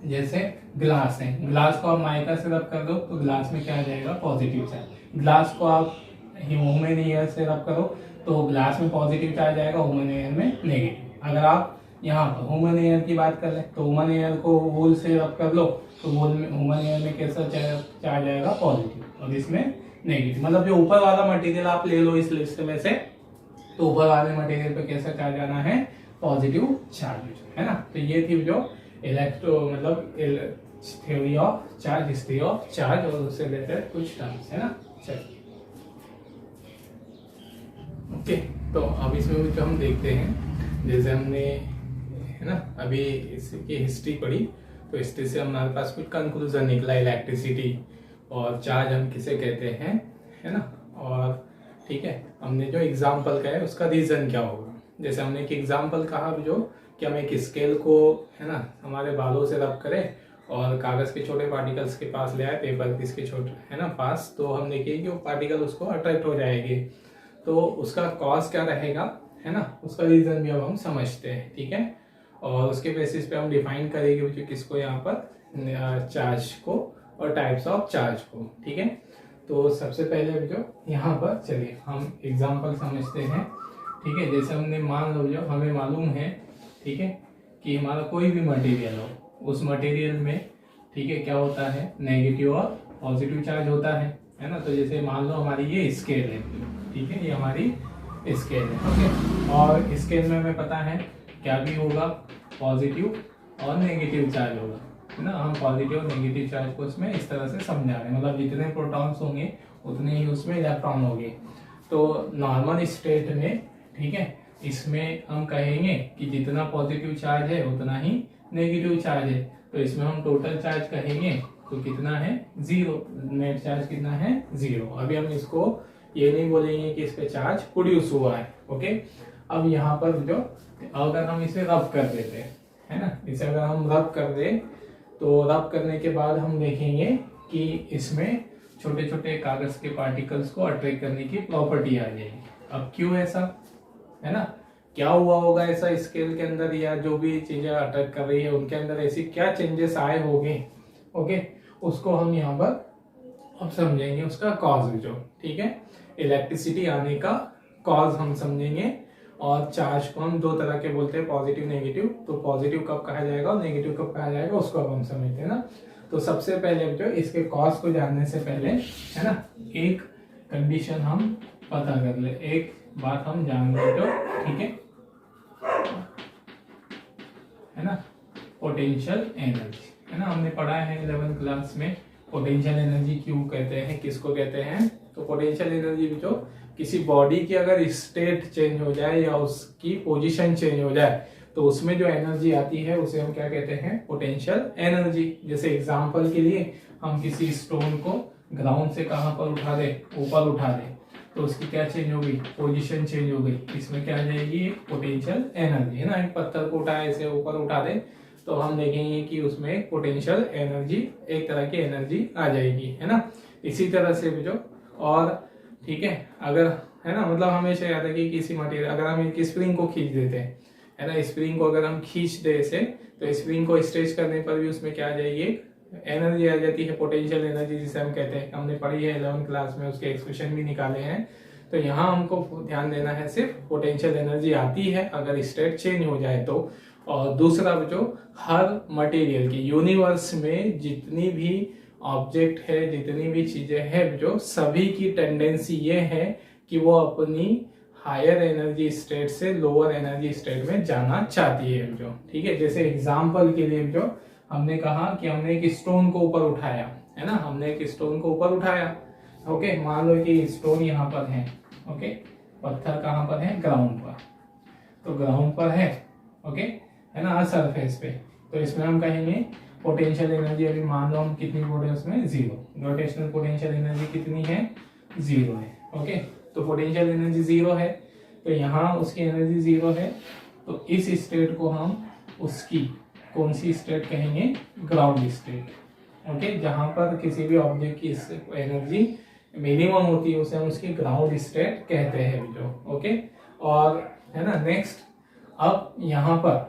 जैसे ग्लास है, ग्लास को आप माइका से रब कर दो तो ग्लास में क्या आ जाएगा, पॉजिटिव चार्ज। ग्लास को आप ह्यूमन एयर से रब करो तो ग्लास में पॉजिटिव चार्ज आएगा, ह्यूमन एयर में नेगेटिव। अगर आप यहाँ पर ह्यूमन एयर की बात कर ले तो ह्यूमन एयर को वूल से रब कर लो तो ह्यूमन एयर में कैसा चार्ज आएगा, पॉजिटिव, और इसमें नेगेटिव। मतलब जो ऊपर वाला मटेरियल आप ले लो इस लिस्ट में से, तो ऊपर वाले मटेरियल पे कैसा चार्ज आना है, पॉजिटिव चार्ज, है ना। तो ये थी जो इलेक्ट्रो मतलब theory of charge, history of charge, और उससे रिलेटेड कुछ टर्म्स, है ना। चलिए ओके, तो अब इसमें भी जो हम देखते हैं, जैसे हमने, है ना, अभी इसकी हिस्ट्री पढ़ी, तो हिस्ट्री से हमारे पास कुछ कंक्लूजन निकला, इलेक्ट्रिसिटी और चार्ज हम किसे कहते हैं, है ना। और ठीक है, हमने जो एग्जाम्पल का है उसका रीजन क्या होगा। जैसे हमने एक एग्जाम्पल कहा जो कि हम एक स्केल को, है ना, हमारे बालों से रब करें और कागज के छोटे पार्टिकल्स के पास ले आए, पेपर किसके छोटे, है ना, पास, तो हम देखिए कि वो पार्टिकल उसको अट्रैक्ट हो जाएंगे। तो उसका कॉज क्या रहेगा, है ना, उसका रीजन भी अब हम समझते हैं, ठीक है। और उसके बेसिस पे हम डिफाइन करेंगे कि किसको, यहाँ पर चार्ज को और टाइप्स ऑफ चार्ज को, ठीक है। तो सबसे पहले जो यहाँ पर चलिए हम एग्जांपल समझते हैं, ठीक है। जैसे हमने मान लो, जो हमें मालूम है, ठीक है, कि हमारा कोई भी मटेरियल हो, उस मटेरियल में, ठीक है, क्या होता है, नेगेटिव और पॉजिटिव चार्ज होता है ना। तो जैसे मान लो हमारी ये स्केल है, ठीक है, ये हमारी स्केल है, ओके। और स्केल में हमें पता है क्या भी होगा, पॉजिटिव और नेगेटिव चार्ज होगा, है ना। हम पॉजिटिव और नेगेटिव चार्ज को इसमें इस तरह से समझा रहे हैं, मतलब जितने प्रोटॉन्स होंगे उतने ही उसमें इलेक्ट्रॉन होंगे। तो नॉर्मल स्टेट में, ठीक है, इसमें हम कहेंगे कि जितना पॉजिटिव चार्ज है उतना ही नेगेटिव चार्ज है। तो इसमें हम टोटल चार्ज कहेंगे तो कितना है, 0, नेट चार्ज कितना है, 0। अभी हम इसको ये नहीं बोलेंगे कि इस पे चार्ज प्रोड्यूस हुआ है, ओके। अब यहाँ पर जो, अगर हम इसे रब कर देते हैं, है ना, इसे अगर हम रब कर दें तो रब करने के बाद हम देखेंगे कि इसमें छोटे छोटे कागज के पार्टिकल्स को अट्रैक्ट करने की प्रॉपर्टी आ जाएगी। अब क्यों ऐसा, है ना, क्या हुआ होगा ऐसा स्केल के अंदर, या जो भी चीजें अट्रैक्ट कर रही है उनके अंदर ऐसी क्या चेंजेस आए होंगे, ओके, उसको हम यहाँ पर अब समझेंगे, उसका कॉज जो, ठीक है। इलेक्ट्रिसिटी आने का कॉज हम समझेंगे, और चार्ज को हम 2 तरह के बोलते हैं, पॉजिटिव नेगेटिव। तो पॉजिटिव कब कहा जाएगा और नेगेटिव कब कहा जाएगा, उसको अब हम समझते हैं ना। तो सबसे पहले जो इसके कॉज को जानने से पहले, है ना, एक कंडीशन हम पता कर ले, एक बात हम जान ले जो, ठीक है ना, पोटेंशियल एनर्जी, है ना। हमने पढ़ा है 11th क्लास में पोटेंशियल एनर्जी क्यों कहते हैं, किसको कहते हैं। तो पोटेंशियल एनर्जी जो किसी बॉडी की अगर स्टेट चेंज हो जाए या उसकी पोजीशन चेंज हो जाए तो उसमें जो एनर्जी आती है उसे हम क्या कहते हैं, पोटेंशियल एनर्जी। जैसे एग्जांपल के लिए हम किसी स्टोन को ग्राउंड से कहां पर उठा दे, ऊपर उठा दे, तो उसकी क्या चेंज हो गई, पोजीशन चेंज हो गई, इसमें क्या आ जाएगी, पोटेंशियल एनर्जी, है ना। एक पत्थर को उठाए ऐसे ऊपर उठा दे तो हम देखेंगे कि उसमें एक पोटेंशियल एनर्जी, एक तरह की एनर्जी आ जाएगी, है ना। इसी तरह से भी जो, और ठीक है, अगर, है ना, मतलब हमेशा याद है कि किसी मटेरियल, अगर हम एक स्प्रिंग को खींच देते हैं, है ना, स्प्रिंग को अगर हम खींच दे इसे, तो स्प्रिंग को स्ट्रेच करने पर भी उसमें क्या आ जाएगी, एनर्जी आ जाती है, पोटेंशियल एनर्जी जिसे हम कहते हैं। हमने पढ़ी है 11th क्लास में, उसके एक्सप्रेशन भी निकाले हैं। तो यहाँ हमको ध्यान देना है, सिर्फ पोटेंशियल एनर्जी आती है अगर स्टेट चेंज हो जाए तो। और दूसरा जो, हर मटेरियल की यूनिवर्स में जितनी भी ऑब्जेक्ट है, जितनी भी चीजें हैं, जो सभी की टेंडेंसी ये है कि वो अपनी हायर एनर्जी स्टेट से लोअर एनर्जी स्टेट में जाना चाहती है जो, ठीक है। जैसे एग्जांपल के लिए जो हमने कहा कि हमने एक स्टोन को ऊपर उठाया, है ना, हमने एक स्टोन को ऊपर उठाया, ओके। मान लो कि स्टोन यहाँ पर है, ओके, पत्थर कहाँ पर है, ग्राउंड पर, तो ग्राउंड पर है, ओके, है ना, सरफेस पे। तो इसमें हम कहेंगे पोटेंशियल एनर्जी, अभी मान लो हम कितनी बोल रहे हैं उसमें, 0, रोटेशनल पोटेंशियल एनर्जी कितनी है, 0 है, ओके। तो पोटेंशियल एनर्जी 0 है, तो यहाँ उसकी एनर्जी 0 है, तो इस स्टेट को हम उसकी कौन सी स्टेट कहेंगे, ग्राउंड स्टेट, ओके। जहां पर किसी भी ऑब्जेक्ट की एनर्जी मिनिमम होती है उसे हम उसकी ग्राउंड स्टेट कहते हैं जो, ओके। और है ना, नेक्स्ट, अब यहाँ पर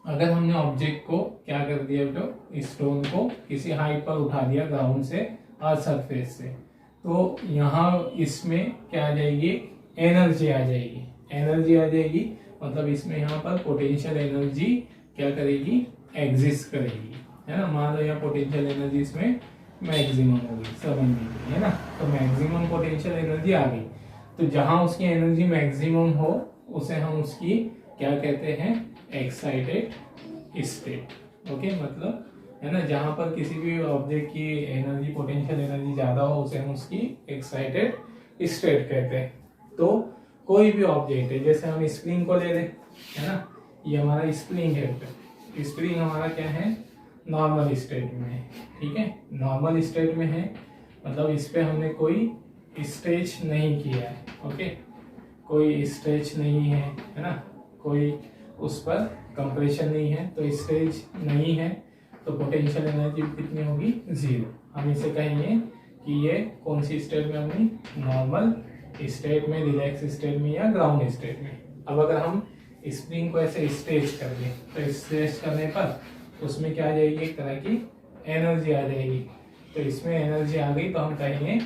अगर हमने ऑब्जेक्ट को क्या कर दिया, जो स्टोन को किसी हाइट पर उठा दिया ग्राउंड से अर्थ सरफेस से, तो यहाँ इसमें क्या आ जाएगी, एनर्जी आ जाएगी, एनर्जी आ जाएगी। मतलब इसमें यहाँ पर पोटेंशियल एनर्जी क्या करेगी, एग्जिस्ट करेगी, है ना। मान लो यहाँ पोटेंशियल एनर्जी इसमें मैक्सिमम होगी, समझ लीजिए, है ना। तो मैक्सिमम पोटेंशियल एनर्जी आ गई, तो जहां उसकी एनर्जी मैक्सिमम हो उसे हम उसकी क्या कहते हैं, एक्साइटेड स्टेट। ओके, मतलब है ना, जहां पर किसी भी ऑब्जेक्ट की एनर्जी, पोटेंशियल एनर्जी ज्यादा हो उसे हम उसकी एक्साइटेड स्टेट कहते हैं। तो कोई भी ऑब्जेक्ट है, जैसे हम स्प्रिंग को ले लें, है ना, ये हमारा स्प्रिंग है। स्प्रिंग हमारा क्या है, नॉर्मल स्टेट में है, ठीक है, नॉर्मल स्टेट में है, मतलब इस पे हमने कोई स्ट्रेच नहीं किया है। ओके, कोई स्ट्रेच नहीं है ना, कोई उस पर कंप्रेशन नहीं है, तो स्ट्रेच नहीं है, तो पोटेंशियल एनर्जी कितनी होगी, 0। हम इसे कहेंगे कि ये कौन सी स्टेट में होगी, नॉर्मल स्टेट में, रिलैक्स स्टेट में या ग्राउंड स्टेट में। अब अगर हम स्प्रिंग को ऐसे स्ट्रेच कर दें, तो स्ट्रेच करने पर उसमें क्या आ जाएगी, एक तरह की एनर्जी आ जाएगी। तो इसमें एनर्जी आ गई, तो हम कहेंगे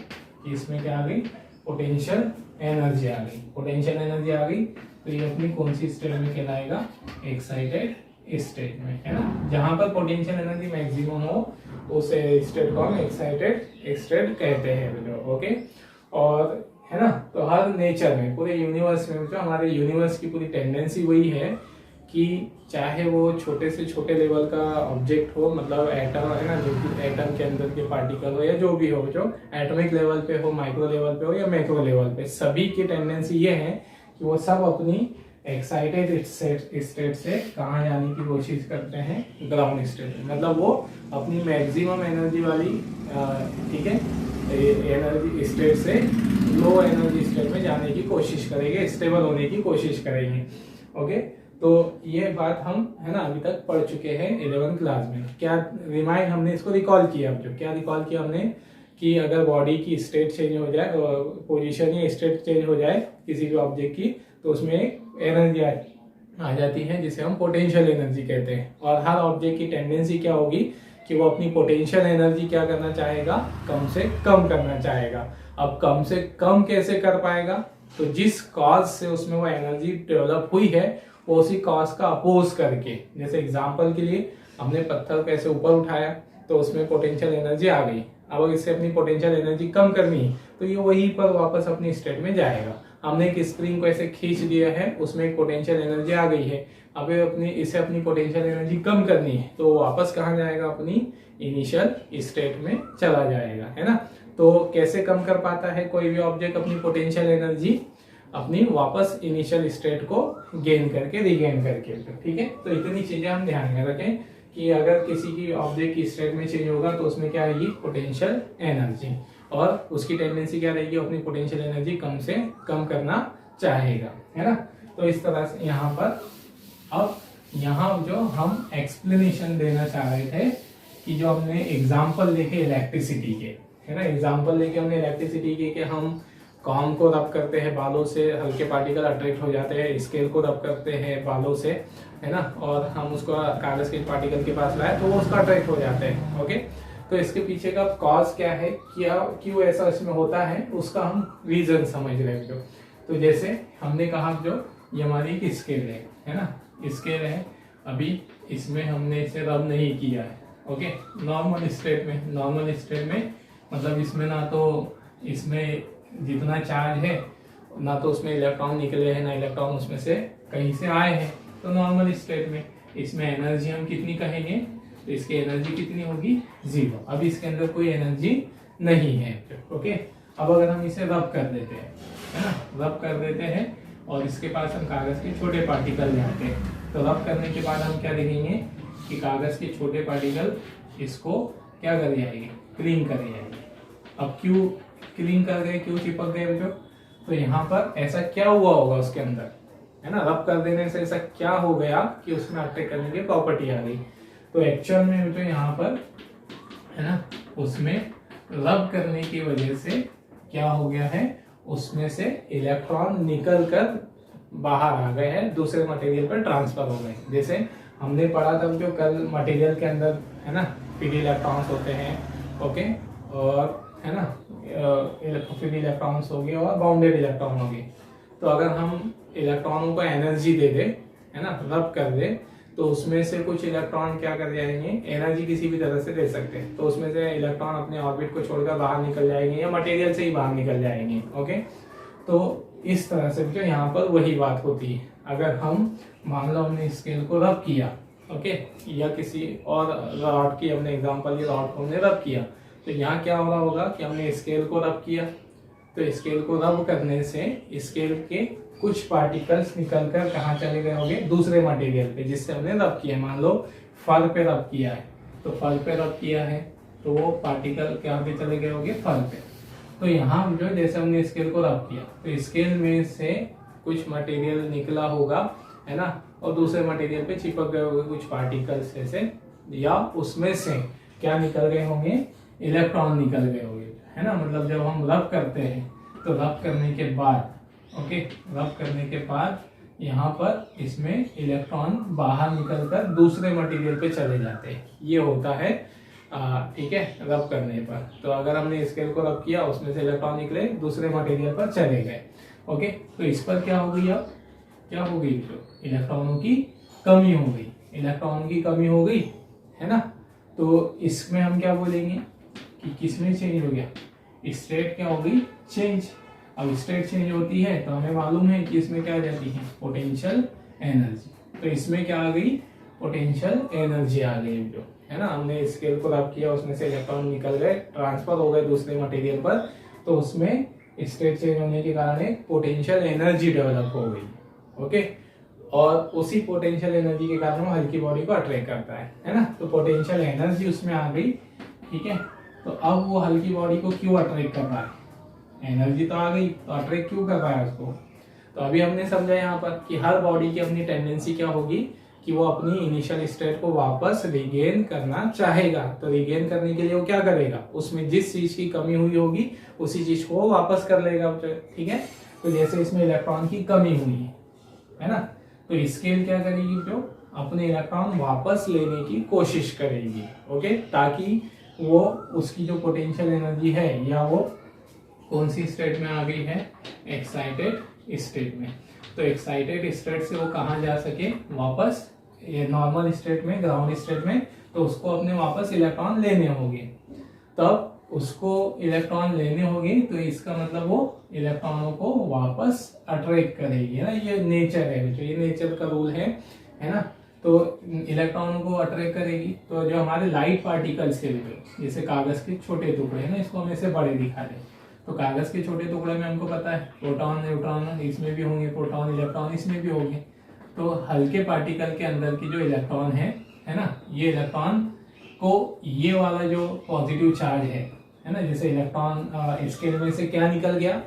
कि इसमें क्या आ गई, पोटेंशियल एनर्जी आ गई। पोटेंशियल एनर्जी आ गई तो ये अपनी कौन सी स्टेट में कहलाएगा, एक्साइटेड स्टेट में, है ना। जहां पर पोटेंशियल एनर्जी मैक्सिमम हो उस स्टेट को हम एक्साइटेड स्टेट कहते हैं। ओके, और है ना, तो हर नेचर में, पूरे यूनिवर्स में, जो हमारे यूनिवर्स की पूरी टेंडेंसी वही है कि चाहे वो छोटे से छोटे लेवल का ऑब्जेक्ट हो, मतलब एटम, है ना, जो कि एटम के अंदर के पार्टिकल हो या जो भी हो, जो एटॉमिक लेवल पे हो, माइक्रो लेवल पे हो या मैक्रो लेवल पे, सभी की टेंडेंसी ये है कि वो सब अपनी एक्साइटेड स्टेट से कहाँ जाने की कोशिश करते हैं, ग्राउंड स्टेट में। मतलब वो अपनी मैक्सिमम एनर्जी वाली, ठीक है, एनर्जी स्टेट से लो एनर्जी स्टेट में जाने की कोशिश करेंगे, स्टेबल होने की कोशिश करेंगे। ओके, तो ये बात हम, है ना, अभी तक पढ़ चुके हैं 11th क्लास में। क्या रिमाइंड, हमने इसको रिकॉल किया, अब जो क्या रिकॉल किया हमने, कि अगर बॉडी की स्टेट चेंज हो जाए, पोजीशन या स्टेट चेंज हो जाए किसी भी ऑब्जेक्ट की, तो उसमें एनर्जी आ जाती है जिसे हम पोटेंशियल एनर्जी कहते हैं। और हर ऑब्जेक्ट की टेंडेंसी क्या होगी कि वो अपनी पोटेंशियल एनर्जी क्या करना चाहेगा, कम से कम करना चाहेगा। अब कम से कम कैसे कर पाएगा, तो जिस कॉज से उसमें वो एनर्जी डेवलप हुई है वो उसी कॉज का अपोज करके, जैसे एग्जांपल के लिए हमने पत्थर को ऐसे ऊपर उठाया तो उसमें पोटेंशियल एनर्जी आ गई। अब इससे अपनी पोटेंशियल एनर्जी कम करनी है तो ये वहीं पर वापस अपनी स्टेट में जाएगा। हमने एक स्प्रिंग को ऐसे खींच दिया है, उसमें एक पोटेंशियल एनर्जी आ गई है, अब इसे अपनी पोटेंशियल एनर्जी कम करनी है तो वापस कहाँ जाएगा, अपनी इनिशियल स्टेट में चला जाएगा, है ना। तो कैसे कम कर पाता है कोई भी ऑब्जेक्ट अपनी पोटेंशियल एनर्जी, अपनी वापस इनिशियल स्टेट को गेन करके, रीगेन करके, ठीक है। तो इतनी चीजें हम ध्यान में रखें कि अगर किसी की ऑब्जेक्ट की स्टेट में चेंज होगा तो उसमें क्या आएगी, पोटेंशियल एनर्जी, और उसकी टेंडेंसी क्या रहेगी, अपनी पोटेंशियल एनर्जी कम से कम करना चाहेगा, है ना। तो इस तरह से यहाँ पर, अब यहाँ जो हम एक्सप्लेनेशन देना चाह रहे थे कि जो हमने एग्जाम्पल देखे इलेक्ट्रिसिटी के, है ना, एग्जाम्पल लेके हमने इलेक्ट्रिसिटी के कि हम कॉम को रब करते हैं बालों से, हल्के पार्टिकल अट्रैक्ट हो जाते हैं, स्केल को रब करते हैं बालों से, है ना, और हम उसको कागज के पार्टिकल के पास लाए तो वो उसका अट्रैक्ट हो जाते हैं। ओके, तो इसके पीछे का कॉज क्या है, क्या क्यों ऐसा इसमें होता है, उसका हम रीजन समझ रहे हैं। जो तो जैसे हमने कहा, जो ये हमारी एक स्केल है ना, स्केल है, अभी इसमें हमने इसे रब नहीं किया है। ओके, नॉर्मल स्टेट में मतलब इसमें ना तो इसमें जितना चार्ज है ना तो उसमें इलेक्ट्रॉन निकले हैं, ना इलेक्ट्रॉन उसमें से कहीं से आए हैं, तो नॉर्मल स्टेट में इसमें एनर्जी हम कितनी कहेंगे, तो इसकी एनर्जी कितनी होगी, 0। अब इसके अंदर कोई एनर्जी नहीं है। ओके, अब अगर हम इसे रब कर देते हैं, है ना, रब कर देते हैं और इसके पास हम कागज के छोटे पार्टिकल ले आते हैं, तो रब करने के बाद हम क्या देखेंगे कि कागज के छोटे पार्टिकल इसको क्या कर जाएंगे, क्लीन कर जाएंगे। अब क्यों क्लीन कर गए, क्यों चिपक गए बच्चों, तो यहाँ पर ऐसा क्या हुआ होगा उसके अंदर, है ना, रब कर देने से ऐसा क्या हो गया कि उसमें अट्रैक्ट करने की प्रॉपर्टी आ गई। तो एक्चुअल में बच्चों यहाँ पर, है ना, उसमें रब करने की वजह से क्या हो गया है, उसमें से इलेक्ट्रॉन निकल कर बाहर आ गए हैं, दूसरे मटेरियल पर ट्रांसफर हो गए। जैसे हमने पढ़ा था जो कल, मटेरियल के अंदर, है ना, फ्री इलेक्ट्रॉन्स होते हैं। ओके, और है ना, फ्री इलेक्ट्रॉन्स हो गए और बाउंडेड इलेक्ट्रॉन हो गए। तो अगर हम इलेक्ट्रॉनों को एनर्जी दे दे, है ना, रब कर दे, तो उसमें से कुछ इलेक्ट्रॉन क्या कर जाएंगे, एनर्जी किसी भी तरह से दे सकते हैं, तो उसमें से इलेक्ट्रॉन अपने ऑर्बिट को छोड़कर बाहर निकल जाएंगे या मटेरियल से ही बाहर निकल जाएंगे। ओके, तो इस तरह से जो यहाँ पर वही बात होती है। अगर हम मान लो हमने स्केल को रब किया, ओके, या किसी और रॉड की हमने एग्जांपल, ये रॉड को हमने रब किया, तो यहाँ क्या हो रहा होगा कि हमने स्केल को रब किया, तो स्केल को रब करने से स्केल के कुछ पार्टिकल्स निकलकर कहाँ चले गए होंगे, दूसरे मटेरियल पे जिससे हमने रब किया है। मान लो फर पे रब किया है, तो फर पे रब किया है तो वो पार्टिकल कहाँ पे चले गए होंगे, फर पे। तो यहाँ जो जैसे हमने स्केल को रब किया तो स्केल में से कुछ मटेरियल निकला होगा, है ना, और दूसरे मटेरियल पे चिपक गए होंगे कुछ पार्टिकल्स ऐसे, या उसमें से क्या निकल गए होंगे, इलेक्ट्रॉन निकल गए होंगे, है ना। मतलब जब हम रब करते हैं तो रब करने के बाद, ओके, रब करने के बाद यहाँ पर इसमें इलेक्ट्रॉन बाहर निकलकर दूसरे मटेरियल पे चले जाते हैं, ये होता है, ठीक है, रब करने पर। तो अगर हमने स्केल को रब किया, उसमें से इलेक्ट्रॉन निकले दूसरे मटेरियल पर चले गए, ओके, तो इस पर क्या हो गई, अब क्या हो गई, तो इलेक्ट्रॉनों की कमी हो गई, इलेक्ट्रॉन की कमी हो गई, है ना। तो इसमें हम क्या बोलेंगे कि किसमें चेंज हो गया, स्टेट क्या हो गई, चेंज। अब स्टेट चेंज होती है तो हमें मालूम है कि इसमें क्या आ जाती है, पोटेंशियल एनर्जी। तो इसमें क्या आ गई, पोटेंशियल एनर्जी आ गई, जो है ना, हमने स्केल को रब किया, उसमें से इलेक्ट्रॉन निकल गए, ट्रांसफर हो गए दूसरे मटेरियल पर, तो उसमें स्टेट चेंज होने के कारण एक पोटेंशियल एनर्जी डेवलप हो गई। ओके, और उसी पोटेंशियल एनर्जी के कारण वो हल्की बॉडी को अट्रैक्ट करता है ना। तो पोटेंशियल एनर्जी उसमें आ गई, ठीक है। तो अब वो हल्की बॉडी को क्यों अट्रैक्ट कर रहा है, एनर्जी तो आ गई, तो अट्रैक्ट क्यों कर रहा है उसको। तो अभी हमने समझा यहाँ पर कि हर बॉडी की अपनी टेंडेंसी क्या होगी कि वो अपनी इनिशियल स्टेट को वापस रिगेन करना चाहेगा। तो रिगेन करने के लिए वो क्या करेगा, उसमें जिस चीज की कमी हुई होगी उसी चीज को वापस कर लेगा, ठीक है। तो जैसे इसमें इलेक्ट्रॉन की कमी हुई है ना, तो स्केल क्या करेगी, जो अपने इलेक्ट्रॉन वापस लेने की कोशिश करेगी, ओके, ताकि वो उसकी जो पोटेंशियल एनर्जी है, या वो कौन सी स्टेट में आ गई है, एक्साइटेड स्टेट में। तो एक्साइटेड स्टेट से वो कहाँ जा सके, वापस ये नॉर्मल स्टेट में, ग्राउंड स्टेट में। तो उसको अपने वापस इलेक्ट्रॉन लेने होंगे, तब उसको इलेक्ट्रॉन लेने होंगे, तो इसका मतलब वो इलेक्ट्रॉनों को वापस अट्रैक्ट करेगी, है ना। ये नेचर है, जो ये नेचर का रूल है ना। तो इलेक्ट्रॉनों को अट्रैक्ट करेगी। तो जो हमारे लाइट पार्टिकल्स है, जो जैसे कागज के छोटे टुकड़े हैं ना, इसको हम ऐसे बड़े दिखा रहे हैं। तो कागज के छोटे टुकड़े में हमको पता है प्रोटॉन न्यूट्रॉन इसमें भी होंगे, प्रोटॉन इलेक्ट्रॉन इसमें भी होंगे। तो हल्के पार्टिकल के अंदर की जो इलेक्ट्रॉन है ना, ये इलेक्ट्रॉन को ये वाला जो पॉजिटिव चार्ज है ना, जैसे इलेक्ट्रॉन स्केल में से क्या निकल गया,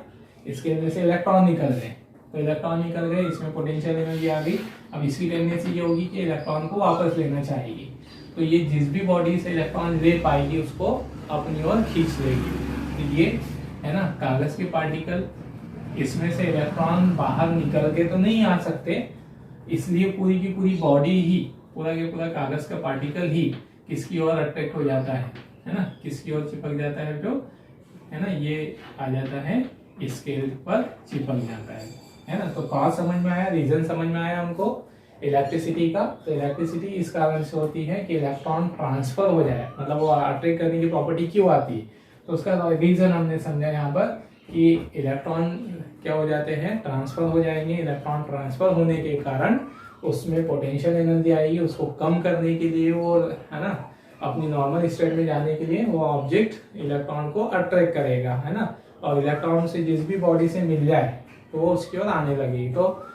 स्केल में से इलेक्ट्रॉन निकल गए, तो इलेक्ट्रॉन निकल गए, इसमें पोटेंशियल एनर्जी आ गई। अब इसकी टेंडेंसी ये होगी कि इलेक्ट्रॉन को वापस लेना चाहेगी। तो ये जिस भी बॉडी से इलेक्ट्रॉन ले पाएगी उसको अपनी ओर खींच लेगी। तो ये है ना, कागज के पार्टिकल, इसमें से इलेक्ट्रॉन बाहर निकल के तो नहीं आ सकते, इसलिए पूरी की पूरी बॉडी ही, पूरा के पूरा कागज का पार्टिकल ही किसकी ओर अट्रैक्ट हो जाता है ना, किसकी ओर चिपक जाता है, जो है ना, ये आ जाता है स्केल पर चिपक जाता है ना। तो कॉज समझ में आया, रीजन समझ में आया हमको इलेक्ट्रिसिटी का। तो इलेक्ट्रिसिटी इस कारण से होती है कि इलेक्ट्रॉन ट्रांसफर हो जाए, मतलब वो अट्रैक्ट करने की प्रॉपर्टी क्यों आती है, तो उसका रीजन हमने समझा यहाँ पर कि इलेक्ट्रॉन क्या हो जाते हैं, ट्रांसफर हो जाएंगे। इलेक्ट्रॉन ट्रांसफर होने के कारण उसमें पोटेंशियल एनर्जी आएगी, उसको कम करने के लिए वो, है ना, अपनी नॉर्मल स्टेट में जाने के लिए वो ऑब्जेक्ट इलेक्ट्रॉन को अट्रैक्ट करेगा, है ना। और इलेक्ट्रॉन से जिस भी बॉडी से मिल जाए तो वो उसकी ओर आने लगेगी। तो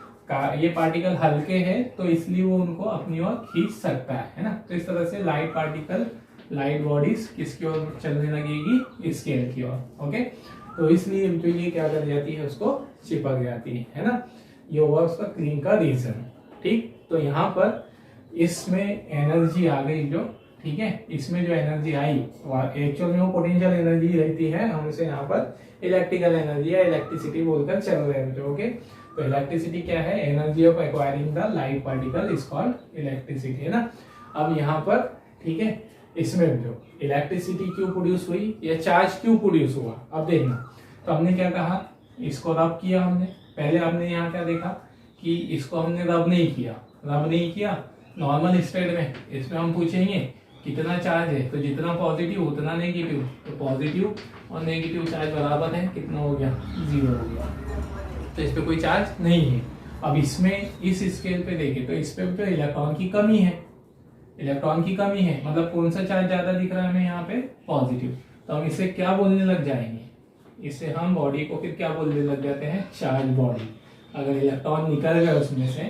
ये पार्टिकल हल्के हैं तो इसलिए वो उनको अपनी ओर खींच सकता है ना। तो इस तरह से लाइट पार्टिकल, लाइट बॉडीज किसकी ओर चलने लगेगी, स्केल की ओर, ओके। तो इसलिए जो ये क्या कर जाती है, उसको चिपक जाती है ना। ये हुआ उसका क्लीन का रीजन, ठीक। तो यहाँ पर इसमें एनर्जी आ गई जो, ठीक है, इसमें जो एनर्जी आई एक्चुअल में वो पोटेंशियल एनर्जी रहती है, हम इसे यहाँ पर इलेक्ट्रिकल एनर्जी या इलेक्ट्रिसिटी बोलकर चल रहे हैं, ओके। तो इलेक्ट्रिसिटी क्या है, energy of acquiring the light particle is called electricity, है ना। अब यहाँ पर, ठीक है, इसमें जो इलेक्ट्रिसिटी क्यों प्रोड्यूस हुई या चार्ज क्यों प्रोड्यूस हुआ, अब देखना। तो हमने क्या कहा, इसको रब किया हमने, पहले हमने यहाँ क्या देखा कि इसको हमने रब नहीं किया नॉर्मल स्टेट में, इसमें हम पूछेंगे कितना चार्ज है, तो जितना पॉजिटिव उतना नेगेटिव, तो पॉजिटिव और नेगेटिव चार्ज बराबर है, कितना हो गया, 0 हो गया, तो इस पे कोई चार्ज नहीं है। अब इसमें इस स्केल पे देखें तो इस पे तो इलेक्ट्रॉन की कमी है, मतलब कौन सा चार्ज ज्यादा दिख रहा है हमें यहाँ पे, पॉजिटिव। तो हम इसे क्या बोलने लग जाएंगे, इसे हम बॉडी को फिर क्या बोलने लग जाते हैं, चार्ज बॉडी। अगर इलेक्ट्रॉन निकल गए उसमें से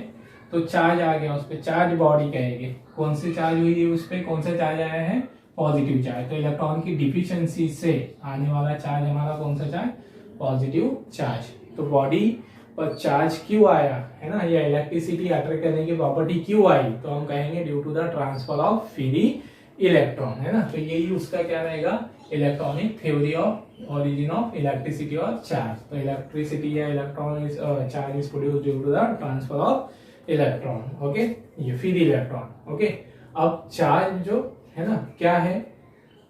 तो चार्ज आ गया, उस पर चार्ज बॉडी कहेंगे। कौन सी चार्ज हुई है उस पर, कौन सा चार्ज आया है, पॉजिटिव चार्ज। तो इलेक्ट्रॉन की डिफिशियंसी से आने वाला चार्ज हमारा कौन सा चार्ज, पॉजिटिव चार्ज। तो बॉडी पर चार्ज क्यों आया है ना, या इलेक्ट्रिसिटी अट्रैक्ट करने की प्रॉपर्टी क्यों आई, तो हम कहेंगे due to the transfer of free electron, है ना। तो यही उसका क्या रहेगा, electronic theory of origin of electricity और चार्ज। तो इलेक्ट्रिसिटी या electron charge is produced due to the transfer of electron, okay, ये फ्री इलेक्ट्रॉन, ओके। अब चार्ज जो है ना क्या है,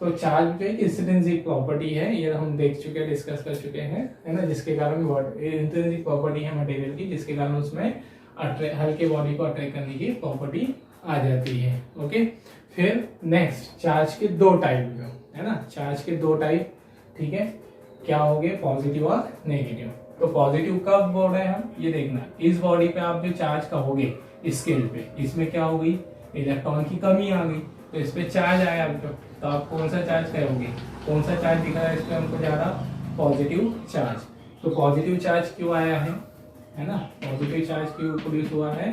तो चार्ज जो एक इंट्रिंसिक प्रॉपर्टी है, ये हम देख चुके हैं, डिस्कस कर चुके हैं, है ना, जिसके कारण इंट्रिंसिक प्रॉपर्टी है मटेरियल की, जिसके कारण उसमें हल्के बॉडी को अट्रैक्ट करने की प्रॉपर्टी आ जाती है, ओके। फिर नेक्स्ट चार्ज के दो टाइप है ना, चार्ज के दो टाइप, ठीक है, क्या हो गए, पॉजिटिव और नेगेटिव। तो पॉजिटिव कब बोल रहे हैं हम, ये देखना, इस बॉडी पे आप जो चार्ज कहोगे स्केल पे, इसमें क्या हो गई, इलेक्ट्रॉन की कमी आ गई, तो इस पे चार्ज आया आपको, तो आप कौन सा चार्ज करोगे, कौन सा चार्ज दिख रहा है इस पे हमको ज्यादा, पॉजिटिव चार्ज। तो पॉजिटिव चार्ज क्यों आया है ना, पॉजिटिव चार्ज क्यों प्रोड्यूस हुआ है,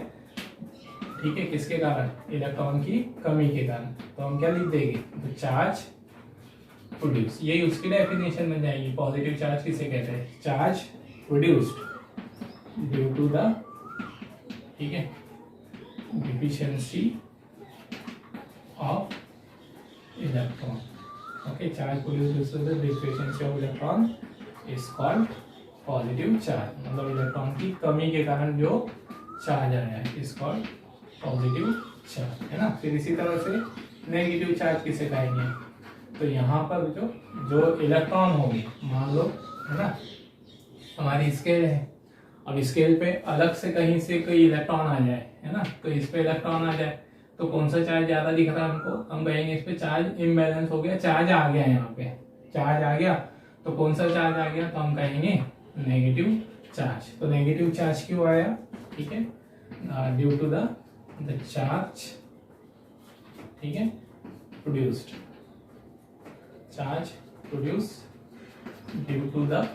ठीक है, किसके कारण, इलेक्ट्रॉन की कमी के कारण। तो हम क्या लिख देंगे, तो चार्ज प्रोड्यूस, यही उसकी डेफिनेशन बन जाएगी। पॉजिटिव चार्ज किसे कहते हैं, charge produced due to the, ठीक है, deficiency of electron, okay, charge produced due to the deficiency of electron is called positive charge, मतलब इलेक्ट्रॉन की कमी के कारण जो चार्ज आया है इज कॉल्ड पॉजिटिव चार्ज, है ना। फिर इसी तरह से नेगेटिव चार्ज किसे कहेंगे, तो यहाँ पर जो इलेक्ट्रॉन होंगे, मान लो, है ना, हमारी स्केल है, अब स्केल पे अलग से कहीं से कोई इलेक्ट्रॉन आ जाए, है ना, तो इस पे इलेक्ट्रॉन आ जाए, तो कौन सा चार्ज ज्यादा दिख रहा है हमको, हम कहेंगे इस पे चार्ज इम्बैलेंस हो गया, चार्ज आ गया, यहाँ पे चार्ज आ गया, तो कौन सा चार्ज आ गया, तो हम कहेंगे नेगेटिव चार्ज। तो नेगेटिव चार्ज क्यों आया, ठीक है, ड्यू टू द चार्ज, ठीक है, produced, charge produce due to the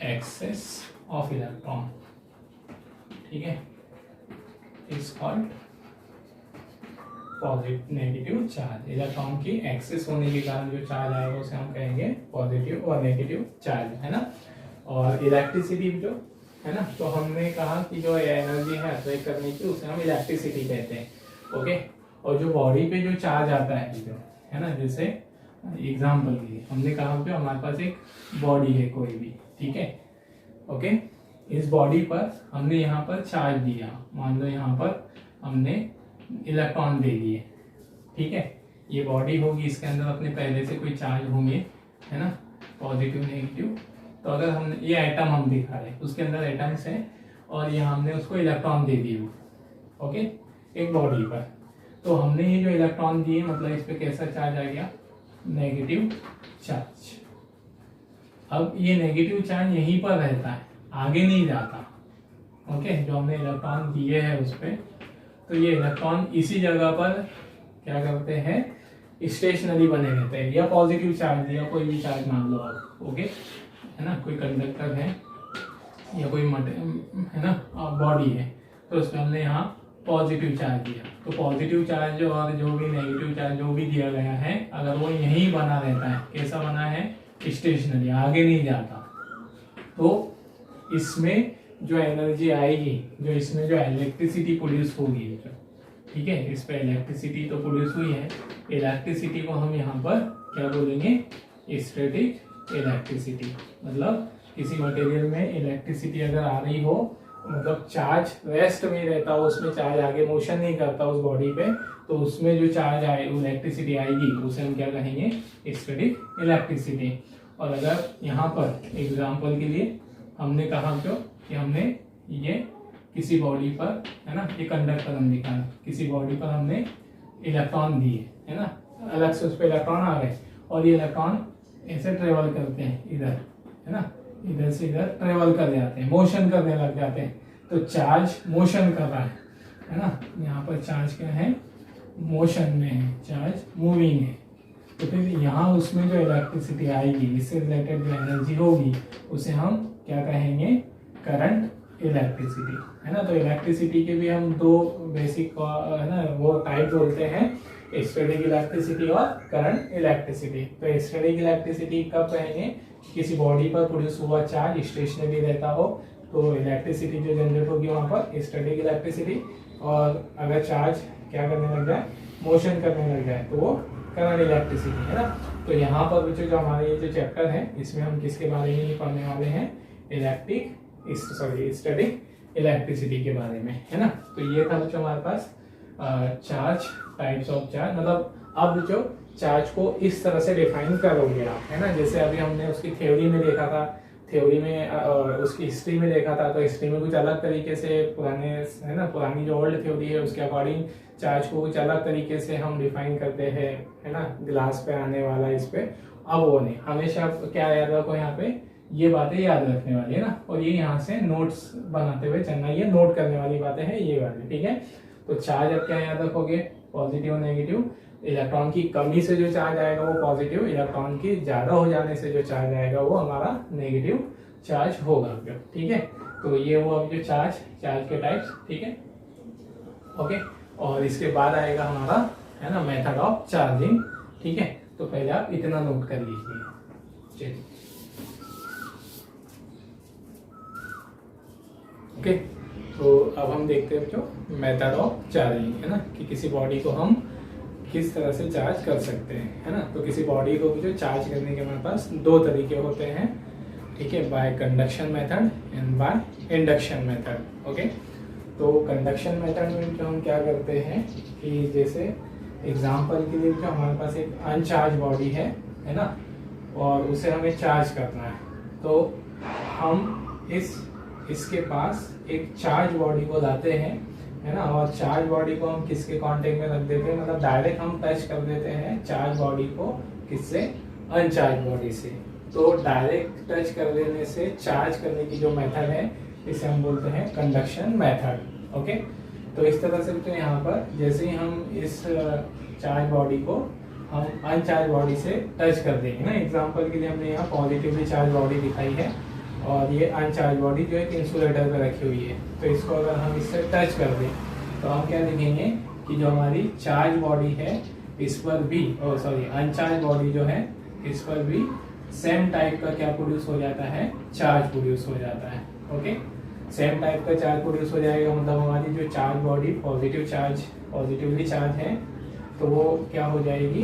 excess of electron, ठीक है, is called positive negative charge. Electron की एक्सेस होने के कारण जो चार्ज आएगा उसे हम कहेंगे पॉजिटिव और नेगेटिव चार्ज, है ना। और इलेक्ट्रिसिटी जो है ना, तो हमने कहा कि जो एनर्जी है अट्रैक्ट करने की, उसे हम इलेक्ट्रिसिटी कहते हैं, ओके। और जो बॉडी पे जो चार्ज आता है जो है ना, जैसे एग्जाम्पल के लिए हमने कहा कि हमारे पास एक बॉडी है कोई भी, ठीक है, ओके, इस बॉडी पर हमने यहाँ पर चार्ज दिया, मान लो यहाँ पर हमने इलेक्ट्रॉन दे दिए, ठीक है, ये बॉडी होगी, इसके अंदर अपने पहले से कोई चार्ज होंगे, है ना, पॉजिटिव नेगेटिव। तो अगर हमने ये एटम हम दिखा रहे, उसके अंदर एटम्स हैं और यहाँ हमने उसको इलेक्ट्रॉन दे दिए, ओके, एक बॉडी पर, तो हमने ये जो इलेक्ट्रॉन दिए, मतलब इस पे कैसा चार्ज आ गया, नेगेटिव चार्ज। अब ये नेगेटिव चार्ज यहीं पर रहता है, आगे नहीं जाता, ओके, जो हमने इलेक्ट्रॉन दिए हैं उस पर, तो ये इलेक्ट्रॉन इसी जगह पर क्या करते हैं, स्टेशनरी बने रहते हैं, या पॉजिटिव चार्ज या कोई भी चार्ज मान लो आप, ओके, है ना, कोई कंडक्टर है या कोई है ना बॉडी है, तो उसमें हमने यहाँ पॉजिटिव चार्ज दिया, तो पॉजिटिव चार्ज और जो भी नेगेटिव चार्ज जो भी दिया गया है, अगर वो यहीं बना रहता है, कैसा बना है, स्टेशनरी, आगे नहीं जाता, तो इसमें जो एनर्जी आएगी, जो इसमें जो इलेक्ट्रिसिटी प्रोड्यूस होगी, ठीक है, इस पे इलेक्ट्रिसिटी तो प्रोड्यूस हुई है, इलेक्ट्रिसिटी को हम यहाँ पर क्या बोलेंगे, स्टैटिक इलेक्ट्रिसिटी। मतलब किसी मटेरियल में इलेक्ट्रिसिटी अगर आ रही हो, मतलब चार्ज रेस्ट में रहता हो, उसमें चार्ज आगे मोशन नहीं करता उस बॉडी पे, तो उसमें जो चार्ज आए, इलेक्ट्रिसिटी आएगी, उसे हम क्या कहेंगे, स्टैटिक इलेक्ट्रिसिटी। और अगर यहाँ पर एग्जाम्पल के लिए हमने कहा क्यों कि हमने ये किसी बॉडी पर, है ना, ये कंडक्टर हम दिखाना, किसी बॉडी पर हमने इलेक्ट्रॉन दिए, है ना, अलग से उस पर इलेक्ट्रॉन आ गए और ये इलेक्ट्रॉन ऐसे ट्रेवल करते हैं इधर, है ना, इधर से इधर ट्रेवल कर जाते हैं, मोशन करने लग जाते हैं। तो चार्ज मोशन कर रहा है ना, यहाँ पर चार्ज क्या है, मोशन में है, चार्ज मूविंग है। तो फिर यहाँ उसमें जो इलेक्ट्रिसिटी आएगी, इससे रिलेटेड जो एनर्जी होगी उसे हम क्या कहेंगे, करंट इलेक्ट्रिसिटी, है ना। तो इलेक्ट्रिसिटी के भी हम दो बेसिक, है ना, वो टाइप बोलते हैं, स्टैटिक इलेक्ट्रिसिटी और करंट इलेक्ट्रिसिटी। तो स्टैटिक इलेक्ट्रिसिटी कब कहेंगे, किसी बॉडी पर प्रोड्यूस हुआ चार्ज स्टेशनरी रहता हो तो इलेक्ट्रिसिटी जो जनरेट होगी वहाँ पर स्टैटिक इलेक्ट्रिसिटी, और अगर चार्ज क्या करने लग जाए, मोशन करने लग जाए, तो वो करंट इलेक्ट्रिसिटी, है ना। तो यहाँ पर बच्चों जो हमारे ये जो चैप्टर है इसमें हम किसके बारे में पढ़ने वाले हैं, स्टैटिक इलेक्ट्रिसिटी के बारे में, है ना। तो ये था बच्चों हमारे पास चार्ज, टाइप्स ऑफ चार्ज। मतलब अब जो चार्ज को इस तरह से डिफाइन करोगे आप, है ना, जैसे अभी हमने उसकी थ्योरी में देखा था, थ्योरी में उसकी हिस्ट्री में देखा था, तो हिस्ट्री में कुछ अलग तरीके से पुराने, है ना, पुरानी जो ओल्ड थ्योरी है उसके अकॉर्डिंग चार्ज को कुछ अलग तरीके से हम डिफाइन करते हैं, है ना, ग्लास पे आने वाला इस पे। अब वो नहीं, हमेशा क्या याद रखो, यहाँ पे ये बातें याद रखने वाली है ना, और ये यहाँ से नोट्स बनाते हुए चलना, ये नोट करने वाली बातें हैं ये वाली, ठीक है। तो चार्ज अब क्या याद रखोगे, पॉजिटिव नेगेटिव, इलेक्ट्रॉन की कमी से जो चार्ज आएगा वो पॉजिटिव, इलेक्ट्रॉन की ज्यादा हो जाने से जो चार्ज आएगा वो हमारा नेगेटिव चार्ज होगा, ठीक है। तो ये वो अब जो चार्ज के टाइप्स, ठीक है, ओके। और इसके बाद आएगा हमारा, है ना, मेथड ऑफ चार्जिंग, ठीक है। तो पहले आप इतना नोट कर लीजिए, चलिए, ओके। तो अब हम देखते हैं जो मेथड ऑफ चार्जिंग, है ना, कि किसी बॉडी को हम किस तरह से चार्ज कर सकते हैं, है ना। तो किसी बॉडी को जो चार्ज करने के हमारे पास दो तरीके होते हैं, ठीक है, bye conduction method and by induction method, okay. तो कंडक्शन मेथड में जो हम क्या करते हैं कि जैसे एग्जांपल के लिए जो हमारे पास एक अनचार्ज बॉडी है ना, और उसे हमें चार्ज करना है, तो हम इसके पास एक चार्ज बॉडी को लाते हैं, है ना, और चार्ज बॉडी को हम किसके कांटेक्ट में रख देते हैं, मतलब डायरेक्ट हम टच कर देते हैं चार्ज बॉडी को, किससे, अनचार्ज बॉडी से। तो डायरेक्ट टच कर देने से चार्ज करने की जो मेथड है इसे हम बोलते हैं कंडक्शन मेथड, ओके। तो इस तरह से तो यहाँ पर जैसे ही हम इस चार्ज बॉडी को हम अनचार्ज बॉडी से टच कर देंगे ना, एग्जांपल के लिए हमने यहाँ पॉजिटिवली चार्ज बॉडी दिखाई है और ये अनचार्ज बॉडी जो एक इंसुलेटर पे रखी हुई है, तो इसको अगर हम इससे टच कर दें तो हम क्या देखेंगे कि जो हमारी चार्ज बॉडी है इस पर भी, अनचार्ज बॉडी जो है इस पर भी सेम टाइप का क्या प्रोड्यूस हो जाता है, चार्ज प्रोड्यूस हो जाता है, ओके। सेम टाइप का चार्ज प्रोड्यूस हो जाएगा, मतलब हमारी जो चार्ज बॉडी पॉजिटिवली चार्ज है तो वो क्या हो जाएगी,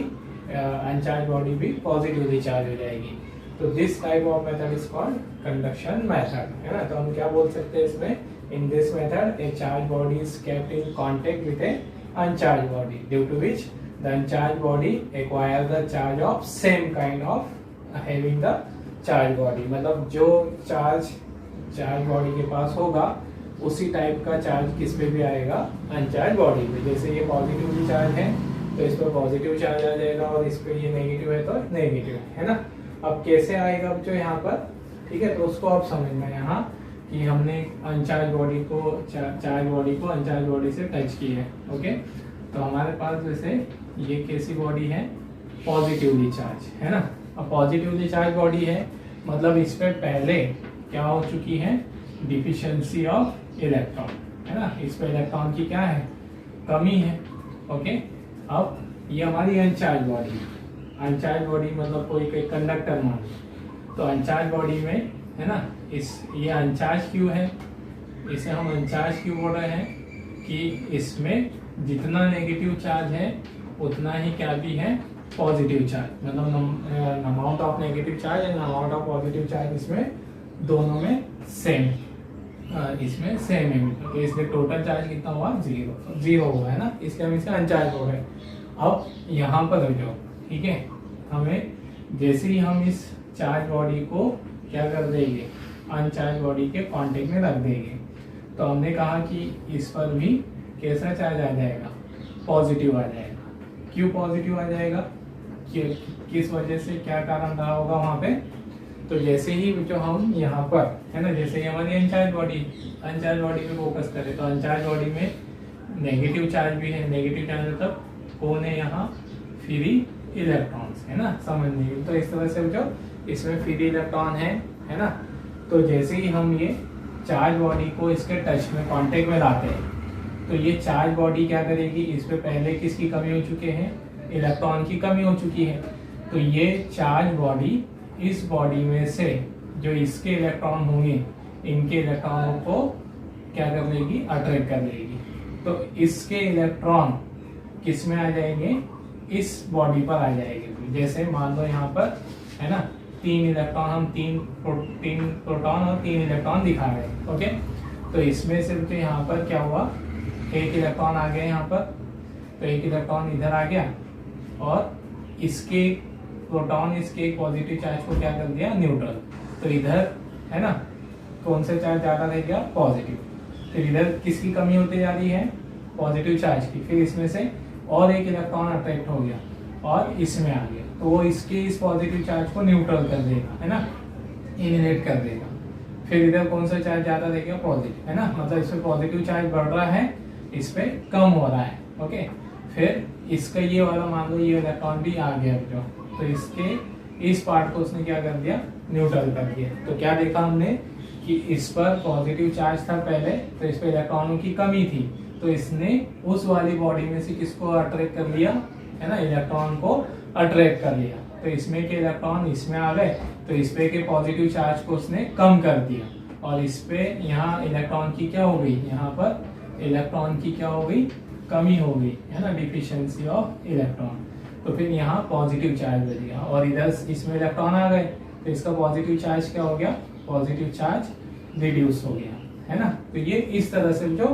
अनचार्ज बॉडी भी पॉजिटिवली चार्ज हो जाएगी। तो this type of method is called conduction method, है ना। तो हम क्या बोल सकते हैं इसमें, in this method a charge body is kept in contact with a uncharged body due to which the अनचार्ज body acquire the charge of same kind of having the charged body, मतलब जो चार्ज बॉडी के पास होगा उसी टाइप का चार्ज किस पे भी आएगा, अनचार्ज बॉडी पे। जैसे ये पॉजिटिवली चार्ज है तो इस पर पॉजिटिव चार्ज आ जाएगा और इस पे ये नेगेटिव है तो नेगेटिव, है ना। अब कैसे आएगा जो यहाँ पर, ठीक है, तो उसको आप समझना यहाँ कि हमने अनचार्ज बॉडी को चार्ज बॉडी को अनचार्ज बॉडी से टच की है, ओके। तो हमारे पास जैसे ये कैसी बॉडी है, पॉजिटिवली चार्ज, है ना। अब पॉजिटिवली चार्ज बॉडी है मतलब इस पे पहले क्या हो चुकी है, डिफिशियंसी ऑफ इलेक्ट्रॉन, है ना, इस पे इलेक्ट्रॉन की क्या है, कमी है, ओके। अब ये हमारी अनचार्ज बॉडी मतलब कोई कंडक्टर मान, तो अनचार्ज बॉडी में, है ना, ये अनचार्ज क्यों है, इसे हम अनचार्ज क्यों बोल रहे हैं कि इसमें जितना नेगेटिव चार्ज है उतना ही क्या भी है, पॉजिटिव चार्ज, मतलब amount of negative charge and amount of positive charge इसमें दोनों में सेम, इसमें सेम है, तो इसलिए टोटल चार्ज कितना हुआ, जीरो हुआ, है ना, इसलिए हम इसे अनचार्ज हो गए। अब यहाँ पर जो, ठीक है, हमें जैसे ही हम इस चार्ज बॉडी को क्या कर देंगे, अनचार्ज बॉडी के कांटेक्ट में रख देंगे तो हमने कहा कि इस पर भी कैसा चार्ज आ जाएगा, पॉजिटिव आ जाएगा। क्यों पॉजिटिव आ जाएगा, किस वजह से, क्या कारण रहा होगा वहाँ पे। तो जैसे ही जो हम यहाँ पर है ना, जैसे ही हमारी अनचार्ज बॉडी पे फोकस करें तो अनचार्ज बॉडी में नेगेटिव चार्ज भी है। नेगेटिव चार्ज मतलब कौन है यहाँ, फ्री इलेक्ट्रॉन्स है ना, समझने। तो इस तरह से जो इसमें फ्री इलेक्ट्रॉन है ना। तो जैसे ही हम ये चार्ज बॉडी को इसके टच में, कांटेक्ट में लाते हैं तो ये चार्ज बॉडी क्या करेगी, इस पे पहले किसकी कमी हो चुकी है, इलेक्ट्रॉन की कमी हो चुकी है। तो ये चार्ज बॉडी इस बॉडी में से जो इसके इलेक्ट्रॉन होंगे, इनके इलेक्ट्रॉनों को क्या कर लेगी, अट्रैक्ट कर लेगी। तो इसके इलेक्ट्रॉन किस में आ जाएंगे, इस बॉडी पर आ जाएंगे। जैसे मान लो यहाँ पर है ना 3 इलेक्ट्रॉन, हम 3 प्रोटॉन और 3 इलेक्ट्रॉन दिखा रहे हैं। ओके, तो इसमें से तो यहाँ पर क्या हुआ, एक इलेक्ट्रॉन आ गया यहाँ पर, तो एक इलेक्ट्रॉन इधर आ गया और इसके प्रोटॉन इसके पॉजिटिव चार्ज को क्या कर दिया, न्यूट्रल। तो इधर है ना कौन सा चार्ज ज़्यादा रह गया, पॉजिटिव। फिर इधर किसकी कमी होती जा रही है, पॉजिटिव चार्ज की। फिर इसमें से और एक इलेक्ट्रॉन अट्रैक्ट हो गया और इसमें आ गया, तो वो इसके इस पॉजिटिव चार्ज को न्यूट्रल कर देगा है ना, इलिमिनेट कर देगा। फिर इधर कौन सा चार्ज ज़्यादा रह गया, पॉजिटिव है ना, मतलब इसमें पॉजिटिव चार्ज बढ़ रहा है, इस पे कम हो रहा है। ओके, फिर इसका ये वाला मान लो ये इलेक्ट्रॉन भी आ गया जो, तो इसके इस पार्ट को उसने क्या कर दिया, न्यूट्रल कर दिया। तो क्या देखा हमने कि इस पर पॉजिटिव चार्ज था पहले, तो इस पर इलेक्ट्रॉनों की कमी थी, तो इसने उस वाली बॉडी में से किसको अट्रैक्ट कर लिया है ना, इलेक्ट्रॉन को अट्रैक्ट कर लिया। तो इसमें के इलेक्ट्रॉन इसमें आ गए, तो इस पे के पॉजिटिव चार्ज को उसने कम कर दिया और इस पे यहाँ इलेक्ट्रॉन की क्या हो गई, यहाँ पर इलेक्ट्रॉन की क्या हो गई, कमी हो गई है ना, डिफिशियंसी ऑफ इलेक्ट्रॉन। तो फिर यहाँ पॉजिटिव चार्ज बच गया और इधर इसमें इलेक्ट्रॉन आ गए, तो इसका पॉजिटिव चार्ज क्या हो गया, पॉजिटिव चार्ज रिड्यूस हो गया है ना। तो ये इस तरह से जो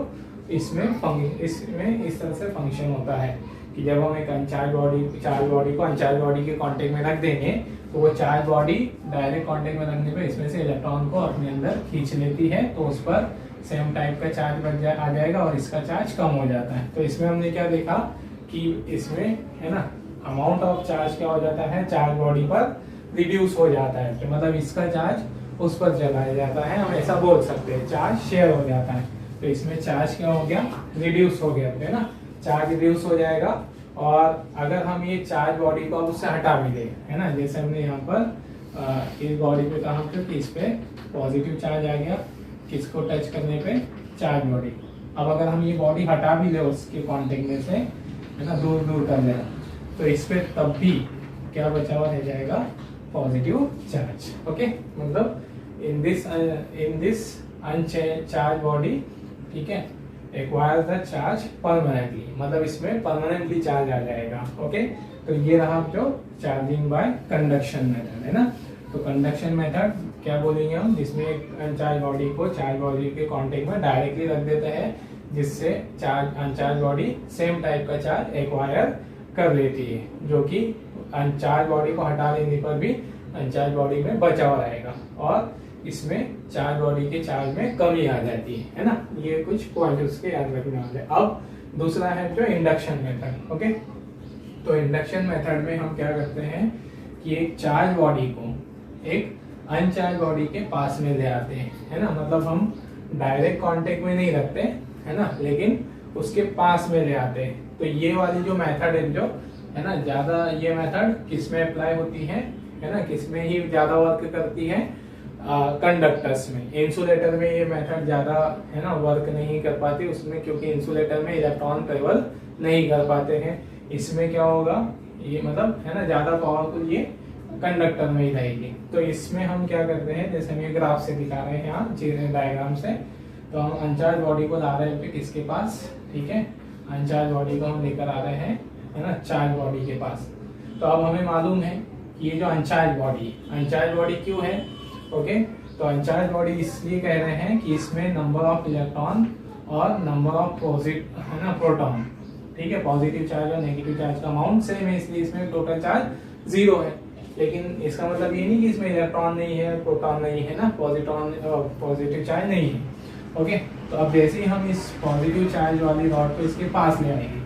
इसमें इस तरह से फंक्शन होता है कि जब हम एक चार्ज बॉडी को अनचार्ज बॉडी के कांटेक्ट में रख देंगे तो वो चार्ज बॉडी डायरेक्ट कांटेक्ट में रखने पे इसमें से इलेक्ट्रॉन को अपने अंदर खींच लेती है, तो उस पर सेम टाइप का चार्ज आ जाएगा और इसका चार्ज कम हो जाता है। तो इसमें हमने क्या देखा कि इसमें है ना अमाउंट ऑफ चार्ज क्या हो जाता है, चार्ज बॉडी पर रिड्यूस हो जाता है, तो मतलब इसका चार्ज उस पर चला जाता है, हम ऐसा बोल सकते हैं, चार्ज शेयर हो जाता है। तो इसमें चार्ज क्या हो गया, रिड्यूस हो गया है ना, चार्ज रिड्यूस हो जाएगा। और अगर हम ये चार्ज बॉडी को अब उससे हटा भी दें है ना, जैसे हमने यहाँ पर इस बॉडी पे कहा कि इस पे पॉजिटिव चार्ज आ गया, किसको टच करने पे, चार्ज बॉडी। अब अगर हम ये बॉडी हटा भी ले उसके कांटेक्ट में से है ना, दूर दूर कर लेना, तो इस पे तब भी क्या बचा हुआ रह जाएगा, पॉजिटिव चार्ज। ओके, मतलब इन दिस अनचार्ज बॉडी, ठीक है, एक्वायर द चार्ज परमानेंटली, मतलब इसमें परमानेंटली चार्ज आ जाएगा। ओके, तो ये रहा जो चार्जिंग बाय कंडक्शन मेथड है ना। तो कंडक्शन मेथड क्या बोलेंगे हम, जिसमें एक अनचार्ज बॉडी को चार्ज बॉडी के कांटेक्ट में डायरेक्टली रख देते हैं, जिससे charge uncharged body same type का चार्ज एक्वायर कर लेती है, जो कि अनचार्ज बॉडी को हटा देने पर भी अनचार्ज बॉडी में बचा हुआ रहेगा और इसमें चार्ज बॉडी के चार्ज में कमी आ जाती है ना। ये कुछ पॉइंट उसके याद रखने वाले। अब दूसरा है जो इंडक्शन मेथड। ओके, तो इंडक्शन मेथड में हम क्या करते हैं कि एक चार्ज बॉडी को एक अनचार्ज बॉडी के पास में ले आते हैं है ना, मतलब हम डायरेक्ट कांटेक्ट में नहीं रखते है ना, लेकिन उसके पास में ले आते हैं। तो ये वाली जो मेथड है जो है ना, ज्यादा ये मेथड किस में अप्लाई होती है ना, किस में ही ज्यादा वर्क करती है, कंडक्टर्स में। इंसुलेटर में ये मेथड ज्यादा है ना वर्क नहीं कर पाती उसमें, क्योंकि इंसुलेटर में इलेक्ट्रॉन ट्रेवल नहीं कर पाते हैं। इसमें क्या होगा, ये मतलब है ना ज्यादा पावरफुल ये कंडक्टर में ही रहेगी। तो इसमें हम क्या करते हैं, जैसे हम ये ग्राफ से दिखा रहे हैं यहाँ डायग्राम से, तो हम अनचार्ज बॉडी को ला रहे हैं किसके पास, ठीक है, अनचार्ज बॉडी को हम लेकर आ रहे हैं है ना चार्ज बॉडी के पास। तो अब हमें मालूम है कि ये जो अनचार्ज बॉडी क्यों है। ओके, तो अनचार्ज बॉडी इसलिए कह रहे हैं कि इसमें नंबर ऑफ इलेक्ट्रॉन और नंबर ऑफ है ना प्रोटॉन, ठीक है, पॉजिटिव चार्ज और नेगेटिव चार्ज का अमाउंट सेम है, इसलिए इसमें टोटल चार्ज 0 है। लेकिन इसका मतलब ये नहीं कि इसमें इलेक्ट्रॉन नहीं है, प्रोटॉन नहीं है ना, पॉजिटिव चार्ज नहीं है। ओके, तो अब जैसे ही हम इस पॉजिटिव चार्ज वाली रॉड को इसके पास ले आएंगे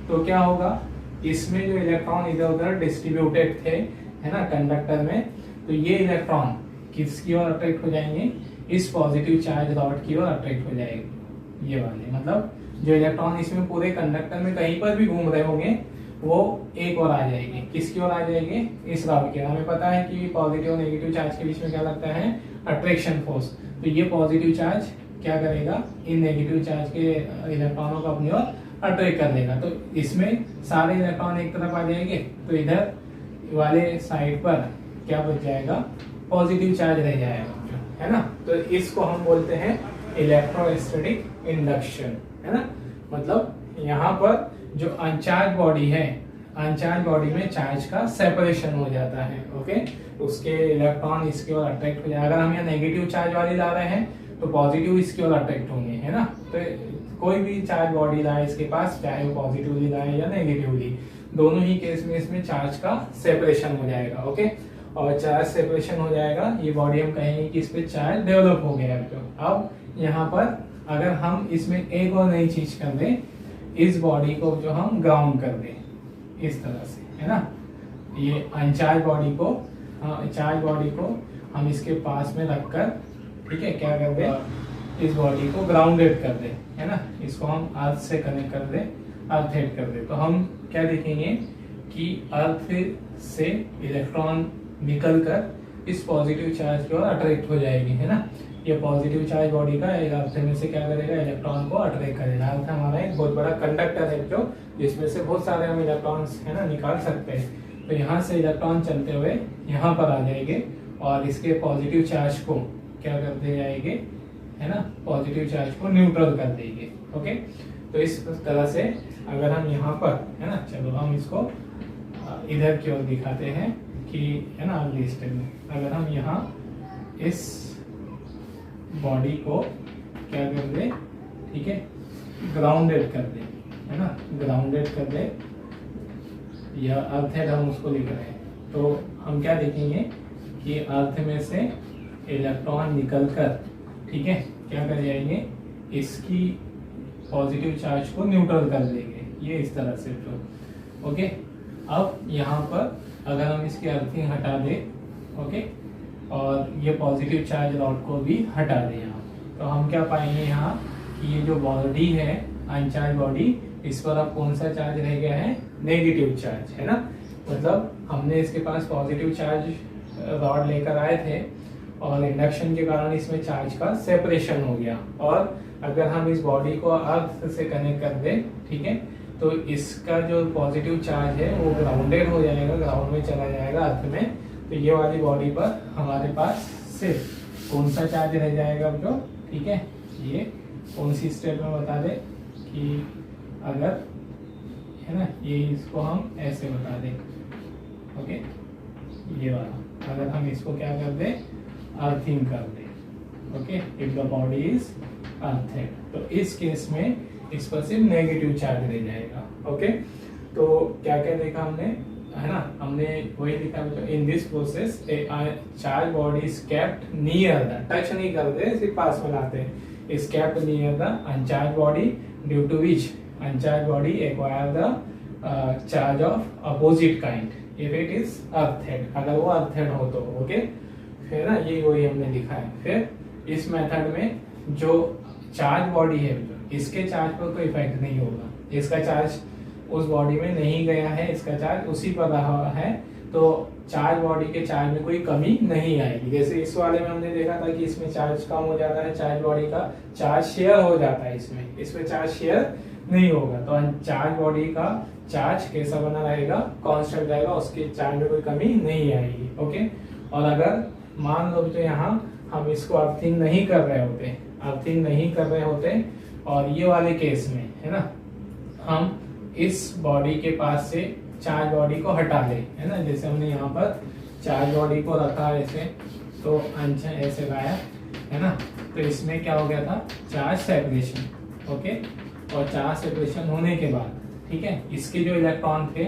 तो क्या होगा, इसमें जो इलेक्ट्रॉन इधर उधर डिस्ट्रीब्यूटेड थे, है ना, कंडक्टर में, तो ये इलेक्ट्रॉन किसकी ओर अट्रैक्ट हो जाएंगे, इस पॉजिटिव चार्ज रॉड की ओर अट्रैक्ट हो जाएंगे। ये वाले मतलब जो इलेक्ट्रॉन इसमें पूरे कंडक्टर में कहीं पर भी घूम रहे होंगे वो एक और आ जाएंगे, किसकी ओर आ जाएंगे, इस रॉड के। हमें पता है कि पॉजिटिव और नेगेटिव चार्ज के बीच में क्या लगता है, अट्रैक्शन फोर्स। तो ये पॉजिटिव चार्ज क्या करेगा, इन नेगेटिव चार्ज के इलेक्ट्रॉनों को अपनी ओर अट्रैक्ट कर लेगा। तो इसमें सारे इलेक्ट्रॉन एक तरफ आ जाएंगे, तो इधर वाले साइड पर क्या बच जाएगा, पॉजिटिव चार्ज रह जाएगा, है ना। तो इसको हम बोलते हैं इलेक्ट्रोस्टैटिक इंडक्शन, है ना। मतलब यहाँ पर जो अनचार्ज बॉडी है, अनचार्ज बॉडी में चार्ज का सेपरेशन हो जाता है। ओके, उसके इलेक्ट्रॉन इसकी ओर अट्रैक्ट हो जाए। अगर हम यहाँ नेगेटिव चार्ज वाली ला रहे हैं तो पॉजिटिव इसकी ओर अट्रैक्ट होंगे, है ना। तो कोई भी चार्ज बॉडी लाए इसके पास, चाहे वो पॉजिटिवली लाए या नेगेटिवली, दोनों ही केस में इसमें चार्ज का सेपरेशन हो जाएगा। ओके, और चार्ज सेपरेशन हो जाएगा, ये बॉडी हम कहेंगे कि इस पे चार्ज डेवलप हो गया है। अब यहाँ पर अगर हम इसमें एक और नई चीज कर दें, इस बॉडी को जो हम ग्राउंड कर दें इस तरह से, है ना, ये अनचार्ज बॉडी को, चार्ज बॉडी को हम इसके पास में रखकर, ठीक है, क्या कर दें, इस बॉडी को ग्राउंडेड कर दें, है ना, इसको हम अर्थ से कनेक्ट कर दें, अर्थ हेड कर दें। तो हम क्या देखेंगे कि अर्थ से इलेक्ट्रॉन निकलकर इस पॉजिटिव चार्ज की ओर अट्रैक्ट हो जाएगी, है ना। ये पॉजिटिव चार्ज बॉडी का एक अर्थ में से क्या करेगा, इलेक्ट्रॉन को अट्रैक्ट करेगा। अर्थ हमारा एक बहुत बड़ा कंडक्टर है जो, जिसमें से बहुत सारे हम इलेक्ट्रॉन्स, है ना, निकाल सकते हैं। तो यहाँ से इलेक्ट्रॉन चलते हुए यहाँ पर आ जाएंगे और इसके पॉजिटिव चार्ज को क्या कर दे जाएंगे, है ना, पॉजिटिव चार्ज को न्यूट्रल कर देंगे। ओके, तो इस तरह से अगर हम यहाँ पर, है ना, चलो हम इसको इधर की ओर दिखाते हैं कि, है ना, अगली स्टेप में अगर हम यहाँ इस बॉडी को क्या कर दे, ठीक है, ग्राउंडेड कर दे, है ना, ग्राउंडेड कर दे, या अर्थ हेड हम उसको लिख रहे हैं, तो हम क्या देखेंगे कि अर्थ में से इलेक्ट्रॉन निकलकर, ठीक है, क्या कर जाएंगे, इसकी पॉजिटिव चार्ज को न्यूट्रल कर देंगे, ये इस तरह से। तो ओके, अब यहाँ पर अगर हम इसकी अर्थिंग हटा दें, ओके, और ये पॉजिटिव चार्ज रॉड को भी हटा दें यहाँ, तो हम क्या पाएंगे यहाँ कि ये जो बॉडी है, अनचार्ज बॉडी, इस पर अब कौन सा चार्ज रह गया है, नेगेटिव चार्ज, है ना। मतलब हमने इसके पास पॉजिटिव चार्ज रॉड लेकर आए थे और इंडक्शन के कारण इसमें चार्ज का सेपरेशन हो गया, और अगर हम इस बॉडी को अर्थ से कनेक्ट कर दें, ठीक है, तो इसका जो पॉजिटिव चार्ज है वो ग्राउंडेड हो जाएगा, ग्राउंड में चला जाएगा अर्थ में। तो ये वाली बॉडी पर हमारे पास सिर्फ कौन सा चार्ज रह जाएगा जो, ठीक है, ये कौन सी स्टेप में बता दे कि अगर, है ना, ये इसको हम ऐसे बता दें, ओके, ये वाला अगर हम इसको क्या कर दें, अर्थिंग कर दें, okay, if the body is earthed, तो इस केस में इस पर सिर्फ नेगेटिव चार्ज रह जाएगा। ओके, तो क्या क्या देखा हमने, है ना, हमने वही लिखा, in this process a charge body is kept near the, touch नहीं करते, सिर्फ पास में लाते हैं, is kept near the अनचार्ज body due to which uncharge body acquire the charge of opposite kind if it is earthed, अगर वो अर्थेड हो तो। ओके, फिर ना ये वही हमने लिखा है। फिर इस मेथड में जो चार्ज बॉडी है, इसके चार्ज पर कोई इफेक्ट नहीं होगा, इसका चार्ज उस बॉडी में नहीं गया है, इसका चार्ज उसी पर रहा है, तो चार्ज बॉडी के चार्ज में कोई कमी नहीं आएगी। जैसे इस वाले में हमने देखा था कि इसमें चार्ज कम हो जाता है, चार्ज बॉडी का चार्ज शेयर हो जाता है, इसमें चार्ज शेयर नहीं होगा। तो चार्ज बॉडी का चार्ज कैसा बना रहेगा, कांस्टेंट रहेगा, उसके चार्ज में कोई कमी नहीं आएगी। ओके, और अगर मान लो तो यहाँ हम इसको अर्थिंग नहीं कर रहे होते, और ये वाले केस में, है ना, हम इस बॉडी के पास से चार्ज बॉडी को हटा दें, है ना, जैसे हमने यहाँ पर चार्ज बॉडी को रखा ऐसे, तो अंश ऐसे लाया, है ना, तो इसमें क्या हो गया था, चार्ज सेपरेशन। ओके, और चार्ज सेपरेशन होने के बाद, ठीक है, इसके जो इलेक्ट्रॉन थे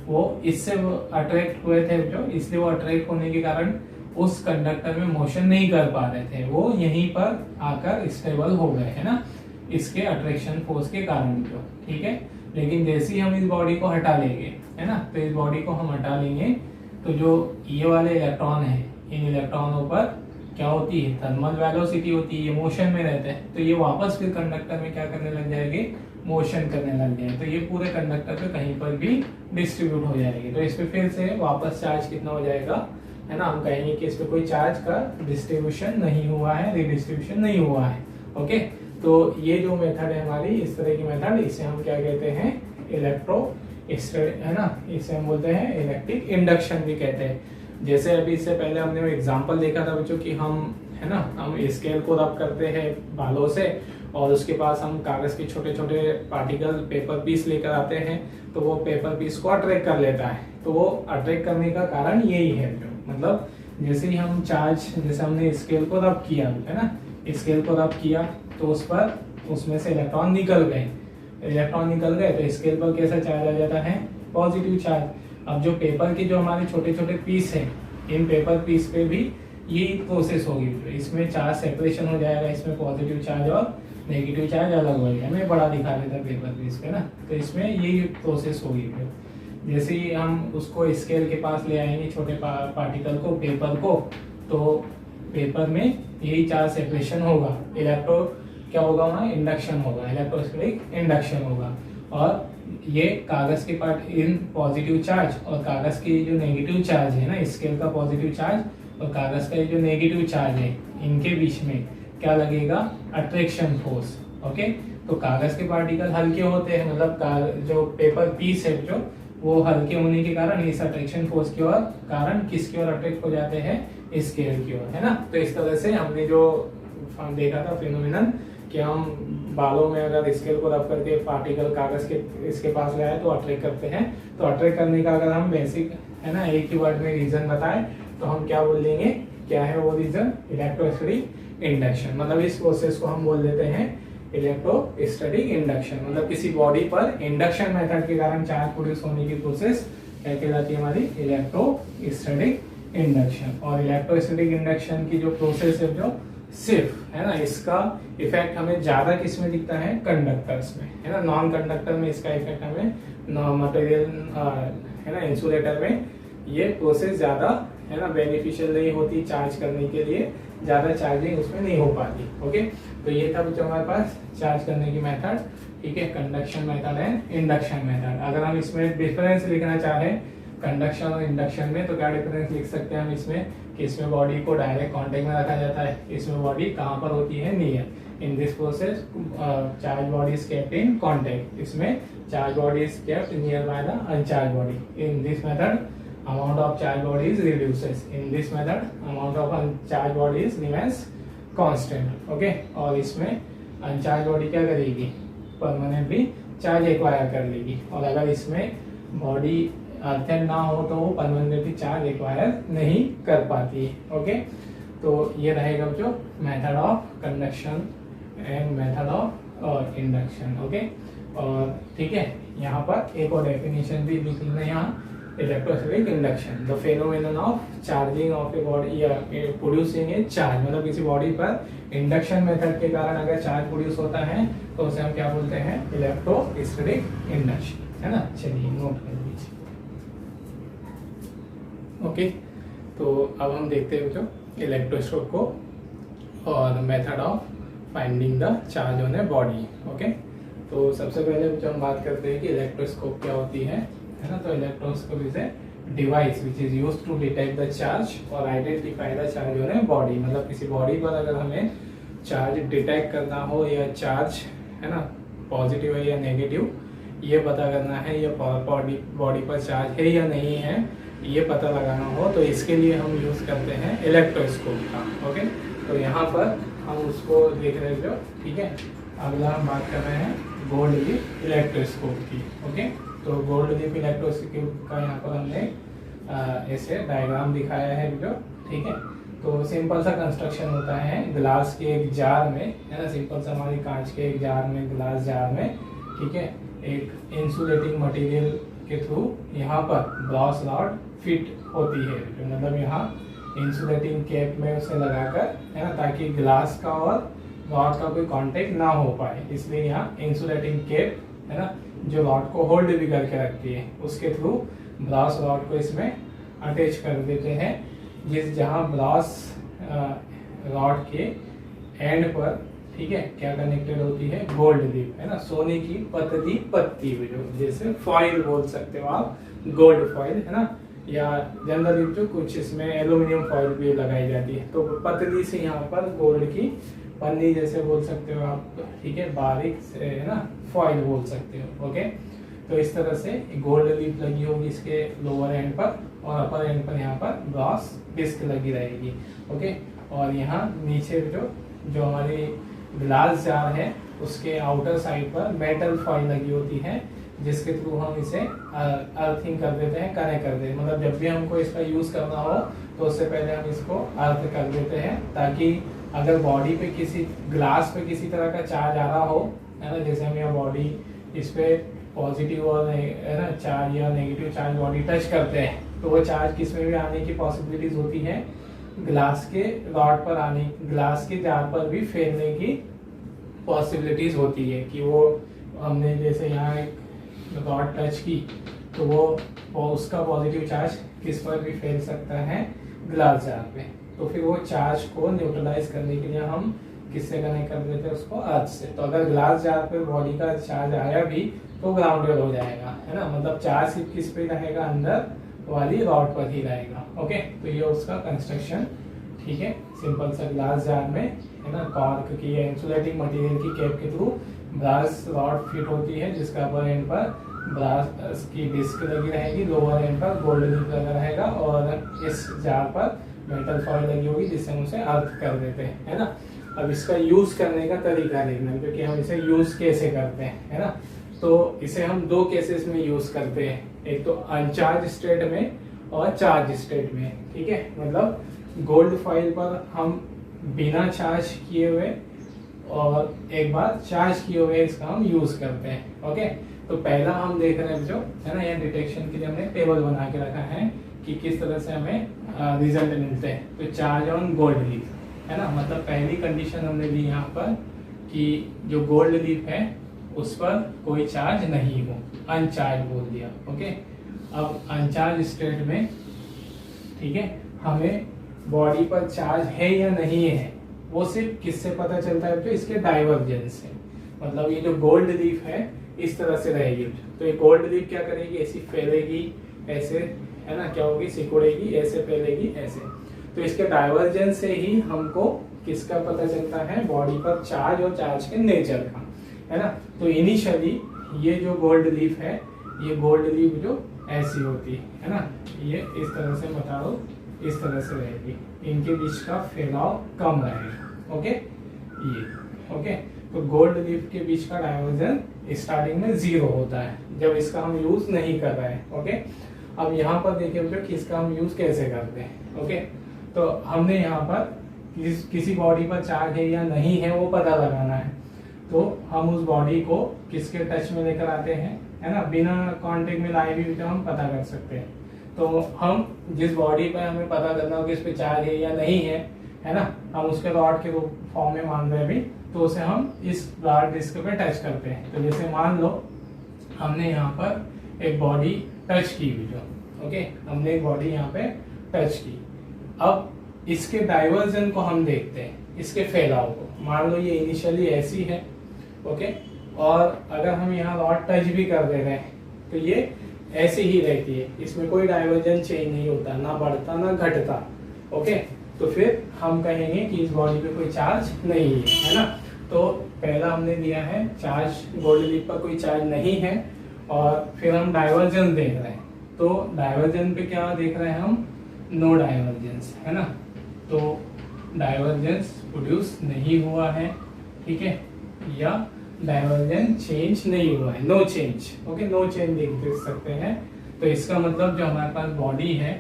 वो इससे अट्रैक्ट हुए थे जो, इसलिए वो अट्रैक्ट होने के कारण उस कंडक्टर में मोशन नहीं कर पा रहे थे, वो यहीं पर आकर स्टेबल हो गए, है ना, इसके अट्रैक्शन फोर्स के कारण जो, ठीक है। लेकिन जैसे ही हम इस बॉडी को हटा लेंगे, है ना, तो इस बॉडी को हम हटा लेंगे तो जो ये वाले इलेक्ट्रॉन है, इन इलेक्ट्रॉनों पर क्या होती है, थर्मल वेलोसिटी होती है, ये मोशन में रहते हैं, तो ये वापस फिर कंडक्टर में क्या करने लग जाएंगे, मोशन करने लग जाए, तो ये पूरे कंडक्टर पे कहीं पर भी डिस्ट्रीब्यूट हो जाएगी। तो इस पे फिर से वापस चार्ज कितना हो जाएगा, है ना, हम कहेंगे कि इस पे कोई चार्ज का डिस्ट्रीब्यूशन नहीं हुआ है, रिडिस्ट्रीब्यूशन नहीं हुआ है। ओके, तो ये जो मेथड है हमारी, इस तरह की मेथड, इसे हम क्या कहते हैं, इलेक्ट्रो, है ना, इसे हम बोलते हैं इलेक्ट्रिक इंडक्शन भी कहते हैं। जैसे अभी इससे पहले हमने वो एग्जांपल देखा था बच्चों कि हम, है ना, हम स्केल को रब करते हैं बालों से और उसके पास हम कागज के छोटे छोटे पार्टिकल, पेपर पीस लेकर आते हैं, तो वो पेपर पीस को अट्रैक्ट कर लेता है। तो वो अट्रैक्ट करने का कारण यही है, जो मतलब जैसे ही हम चार्ज, जैसे हमने स्केल को रब किया, है ना, स्केल को रब किया तो उस पर, उसमें से इलेक्ट्रॉन निकल गए, तो स्केल पर कैसा चार्ज आ जाता है, पॉजिटिव चार्ज। अब जो पेपर के जो हमारे छोटे छोटे पीस हैं, इन पेपर पीस पे भी यही प्रोसेस होगी, इसमें चार्ज सेपरेशन हो जाएगा, इसमें पॉजिटिव चार्ज और नेगेटिव चार्ज अलग हो जाएगा। मैं बड़ा दिखा देता पेपर पीस पे ना, तो इसमें यही प्रोसेस होगी। जैसे ही हम उसको स्केल के पास ले आएंगे, छोटे पार्टिकल को, पेपर को, तो पेपर में यही चार्ज सेपरेशन होगा, इलेक्ट्रो क्या होगा वहाँ, इंडक्शन होगा, इलेक्ट्रोस्टैटिक इंडक्शन होगा। और ये कागज के पार्ट, इन पॉजिटिव चार्ज और कागज की जो नेगेटिव चार्ज है ना, स्केल का पॉजिटिव चार्ज और कागज का जो नेगेटिव चार्ज है, इनके बीच में क्या लगेगा, अट्रैक्शन फोर्स। ओके, तो कागज के पार्टिकल हल्के होते हैं, मतलब जो पेपर पीस है जो, वो हल्के होने के कारण इस अट्रैक्शन फोर्स की ओर, कारण किसकी ओर अट्रैक्ट हो जाते हैं, स्केल की ओर, है ना। तो इस तरह से हमने जो देखा था फिनोमिनन कि हम बालों में अगर स्केल को रब करके पार्टिकल कागज के इसके पास ले आए तो अट्रैक्ट करते हैं। तो अट्रैक्ट करने का अगर हम बेसिक, है ना, एक ही वर्ड में रीजन बताएं तो हम क्या बोल देंगे, क्या है वो रीजन, इलेक्ट्रोस्टैटिक इंडक्शन। मतलब इस प्रोसेस को हम बोल देते हैं इलेक्ट्रोस्टैटिक इंडक्शन। मतलब किसी बॉडी पर इंडक्शन मेथड के कारण चार्ज प्रोड्यूस होने की प्रोसेस क्या कहलाती है हमारी, इलेक्ट्रोस्टैटिक इंडक्शन। और इलेक्ट्रोस्टैटिक इंडक्शन की जो प्रोसेस है जो सिर्फ, है ना, इसका इफेक्ट हमें ज्यादा किस में दिखता है, कंडक्टर्स में, है ना। नॉन कंडक्टर में इसका इफेक्ट हमें मटेरियल, है ना, इंसुलेटर में ये प्रोसेस ज्यादा, है ना, बेनिफिशियल नहीं होती चार्ज करने के लिए, ज्यादा चार्जिंग उसमें नहीं हो पाती। ओके, तो ये था बच्चों हमारे पास चार्ज करने की मेथड, ठीक है, conduction method and induction method. अगर हम इसमें डिफरेंस लिखना चाहें कंडक्शन और इंडक्शन में, तो क्या डिफरेंस लिख सकते हैं हम इसमें, कि इसमें बॉडी को डायरेक्ट कांटेक्ट में रखा जाता है, इसमें बॉडी कहाँ पर होती है, near. In this process charge body is kept in contact, इसमें charge body is kept near by the अनचार्ज body. In this method amount of charge bodies reduces, in this method amount of uncharged bodies remains constant. okay, और इसमें अनचार्ज बॉडी क्या करेगी, परमानेंटली चार्ज एक्वायर कर लेगी। और अगर इसमें बॉडी अर्थन ना हो तो वो परमानेंटली चार्ज एक्वायर नहीं कर पाती है। ओके, तो ये रहेगा जो method of conduction and method of induction. Okay, और ठीक है, यहाँ पर एक और डेफिनेशन भी लिख लेना, यहाँ electrostatic induction, the phenomenon of charging of a body या प्रोड्यूसिंग ए चार्ज। मतलब किसी बॉडी पर इंडक्शन मेथड के कारण अगर चार्ज प्रोड्यूस होता है तो उसे हम क्या बोलते हैं, इलेक्ट्रोस्टैटिक इंडक्शन, है ना। चलिए नोट कर लीजिए। ओके, तो अब हम देखते हैं जो इलेक्ट्रोस्कोप को और method of finding the charge on a body. Okay, तो सबसे पहले जो हम बात करते हैं कि इलेक्ट्रोस्कोप क्या होती है ना। तो electroscope is a device which is used to detect the charge और identify the charge on a body. मतलब किसी बॉडी पर अगर हमें चार्ज डिटेक्ट करना हो या चार्ज, है ना, पॉजिटिव है या नेगेटिव, ये पता करना है, या बॉडी पर चार्ज है या नहीं है, ये पता लगाना हो, तो इसके लिए हम यूज करते हैं इलेक्ट्रोस्कोप का। ओके, तो यहाँ पर हम उसको देख रहे हो, ठीक है। अगला हम बात कर रहे हैं गोल्ड लीफ इलेक्ट्रोस्कोप की। ओके, तो गोल्ड लीफ इलेक्ट्रोस्कोप का यहाँ पर हमने ऐसे डायग्राम दिखाया है जो, ठीक है। तो सिंपल सा कंस्ट्रक्शन होता है, ग्लास के एक जार में, है ना, सिंपल सा हमारी कांच के एक जार में, ग्लास जार में, ठीक है, एक इंसुलेटिंग मटेरियल के थ्रू यहाँ पर ब्रॉस रॉड फिट होती है, जो मतलब यहाँ इंसुलेटिंग कैप में उसे लगाकर, है ना, ताकि ग्लास का और रॉड का कोई कांटेक्ट ना हो पाए, इसलिए यहाँ इंसुलेटिंग कैप, है ना, जो रॉड को होल्ड भी करके रखती है, उसके थ्रू ब्रॉस रॉड को इसमें अटैच कर देते हैं, जहाँ ब्रॉस रॉड के एंड पर, ठीक है, क्या कनेक्टेड होती है, गोल्ड लीफ, है ना, सोने की पतली पत्ती, जो जैसे फॉइल बोल सकते हो आप, गोल्ड फॉइल, है ना, या जनरली जो कुछ इसमें एल्यूमिनियम फॉइल भी लगाई जाती है, तो पतली से यहाँ पर गोल्ड की पन्नी जैसे बोल सकते हो आप, ठीक है, बारीक से, है ना, फॉइल बोल सकते हो। ओके, तो इस तरह से गोल्ड लीफ लगी होगी इसके लोअर एंड पर, और अपर एंड पर यहाँ पर ब्रॉस डिस्क लगी रहेगी। ओके, और यहाँ नीचे जो हमारी ग्लास जार है उसके आउटर साइड पर मेटल फॉइल लगी होती है, जिसके थ्रू हम इसे अर्थिंग कर देते हैं, कनेक्ट कर देते हैं, मतलब जब भी हमको इसका यूज करना हो तो उससे पहले हम इसको अर्थ कर देते हैं, ताकि अगर बॉडी पे किसी ग्लास पे किसी तरह का चार्ज आ रहा हो, है ना, जैसे हम यहाँ बॉडी इस पे पॉजिटिव और, है ना, चार्ज या नेगेटिव चार्ज बॉडी टच करते हैं, तो वो चार्ज किस में भी आने की पॉसिबिलिटीज होती है, ग्लास के रॉड पर आने, ग्लास के जार पर भी फैलने की पॉसिबिलिटीज होती है, कि वो हमने जैसे यहाँ एक रॉड टच की तो वो उसका पॉजिटिव चार्ज किस पर भी फैल सकता है, ग्लास जार पे, तो फिर वो चार्ज को न्यूट्रलाइज करने के लिए हम किससे कनेक्ट कर देते हैं, उसको अर्थ से। तो अगर ग्लास जार पे बॉडी का चार्ज आया भी तो ग्राउंडेड हो जाएगा, है ना, मतलब चार्ज सिर्फ किस पे रहेगा, अंदर वाली रॉड पर ही रहेगा। ओके, तो ये उसका कंस्ट्रक्शन, ठीक है, सिंपल सा ग्लास जार में, है ना, कॉर्क की या इंसुलेटिंग मटेरियल की कैप के थ्रू ब्रास रॉड फिट होती है, जिसका अपर एंड पर ब्रास की डिस्क लगी रहेगी, लोअर एंड पर गोल्ड लीफ लगा रहेगा, और इस जार पर मेटल फॉइल लगी होगी, जिससे हम उसे अर्थ कर देते हैं, है ना। अब इसका यूज करने का तरीका देखना, क्योंकि हम इसे यूज कैसे करते हैं, है ना, तो इसे हम दो केसेस में यूज करते हैं, एक तो अनचार्ज स्टेट में और चार्ज स्टेट में, ठीक है, मतलब गोल्ड फॉइल पर हम बिना चार्ज किए हुए और एक बार चार्ज किए हुए इसका हम यूज करते हैं। ओके, तो पहला हम देख रहे हैं जो, है ना, यह डिटेक्शन के लिए हमने टेबल बना के रखा है कि किस तरह से हमें रिजल्ट मिलते हैं। तो चार्ज ऑन गोल्ड लीफ, है ना, मतलब पहली कंडीशन हमने ली यहाँ पर कि जो गोल्ड लीफ है उस पर कोई चार्ज नहीं हो, अनचार्ज बोल दिया। ओके, अब अनचार्ज स्टेट में, ठीक है, हमें बॉडी पर चार्ज है या नहीं है वो सिर्फ किससे पता चलता है, तो इसके डाइवर्जेंस से, मतलब ये जो गोल्ड लीफ है इस तरह से रहेगी, तो ये गोल्ड लीफ क्या करेगी, ऐसी फैलेगी, ऐसे, है ना, क्या होगी, सिकुड़ेगी, ऐसे फैलेगी, ऐसे, तो इसके डाइवर्जेंस से ही हमको किसका पता चलता है, बॉडी पर चार्ज और चार्ज के नेचर का, है ना। तो इनिशियली ये जो गोल्ड लीफ है, ये गोल्ड लीफ जो ऐसी होती है ना, ये इस तरह से बता दो, इस तरह से रहेगी, इनके बीच का फैलाव कम रहेगा। ओके, ये ओके, तो गोल्ड लीफ के बीच का डाइवर्जेंस स्टार्टिंग में 0 होता है जब इसका हम यूज नहीं कर रहे हैं। ओके, अब यहाँ पर देखिए कि इसका हम यूज कैसे करते हैं। ओके, तो हमने यहाँ पर किसी बॉडी पर चार्ज है या नहीं है वो पता लगाना है, तो हम उस बॉडी को किसके टच में लेकर आते हैं, है ना, बिना कांटेक्ट में लाए भी तो हम पता कर सकते हैं। तो हम जिस बॉडी पर हमें पता करना हो कि इस पे चार्ज है या नहीं है ना, हम उसके रॉड के रूप फॉर्म में मान रहे हैं अभी, तो उसे हम इस रॉड डिस्क पे टच करते हैं। तो जैसे मान लो हमने यहाँ पर एक बॉडी टच की हुई, जो ओके, हमने एक बॉडी यहाँ पे टच की, अब इसके डाइवर्जन को हम देखते हैं, इसके फैलाव को। मान लो ये इनिशियली ऐसी है, ओके, और अगर हम यहाँ रॉड टच भी कर दे रहे हैं तो ये ऐसी ही रहती है, इसमें कोई डाइवर्जन चेंज नहीं होता, ना बढ़ता ना घटता। ओके, तो फिर हम कहेंगे कि इस बॉडी पे कोई चार्ज नहीं है ना। तो पहला हमने लिया है चार्ज, गोल्ड लीफ पर कोई चार्ज नहीं है, और फिर हम डाइवर्जन देख रहे हैं, तो डाइवर्जन पे क्या देख रहे हैं हम, नो डाइवर्जेंस, है ना, तो डाइवर्जेंस प्रोड्यूस नहीं हुआ है, ठीक है, या डाइवर्जेंस चेंज नहीं हुआ है, no change. Okay, no change देख सकते हैं, तो इसका मतलब जो हमारे पास बॉडी है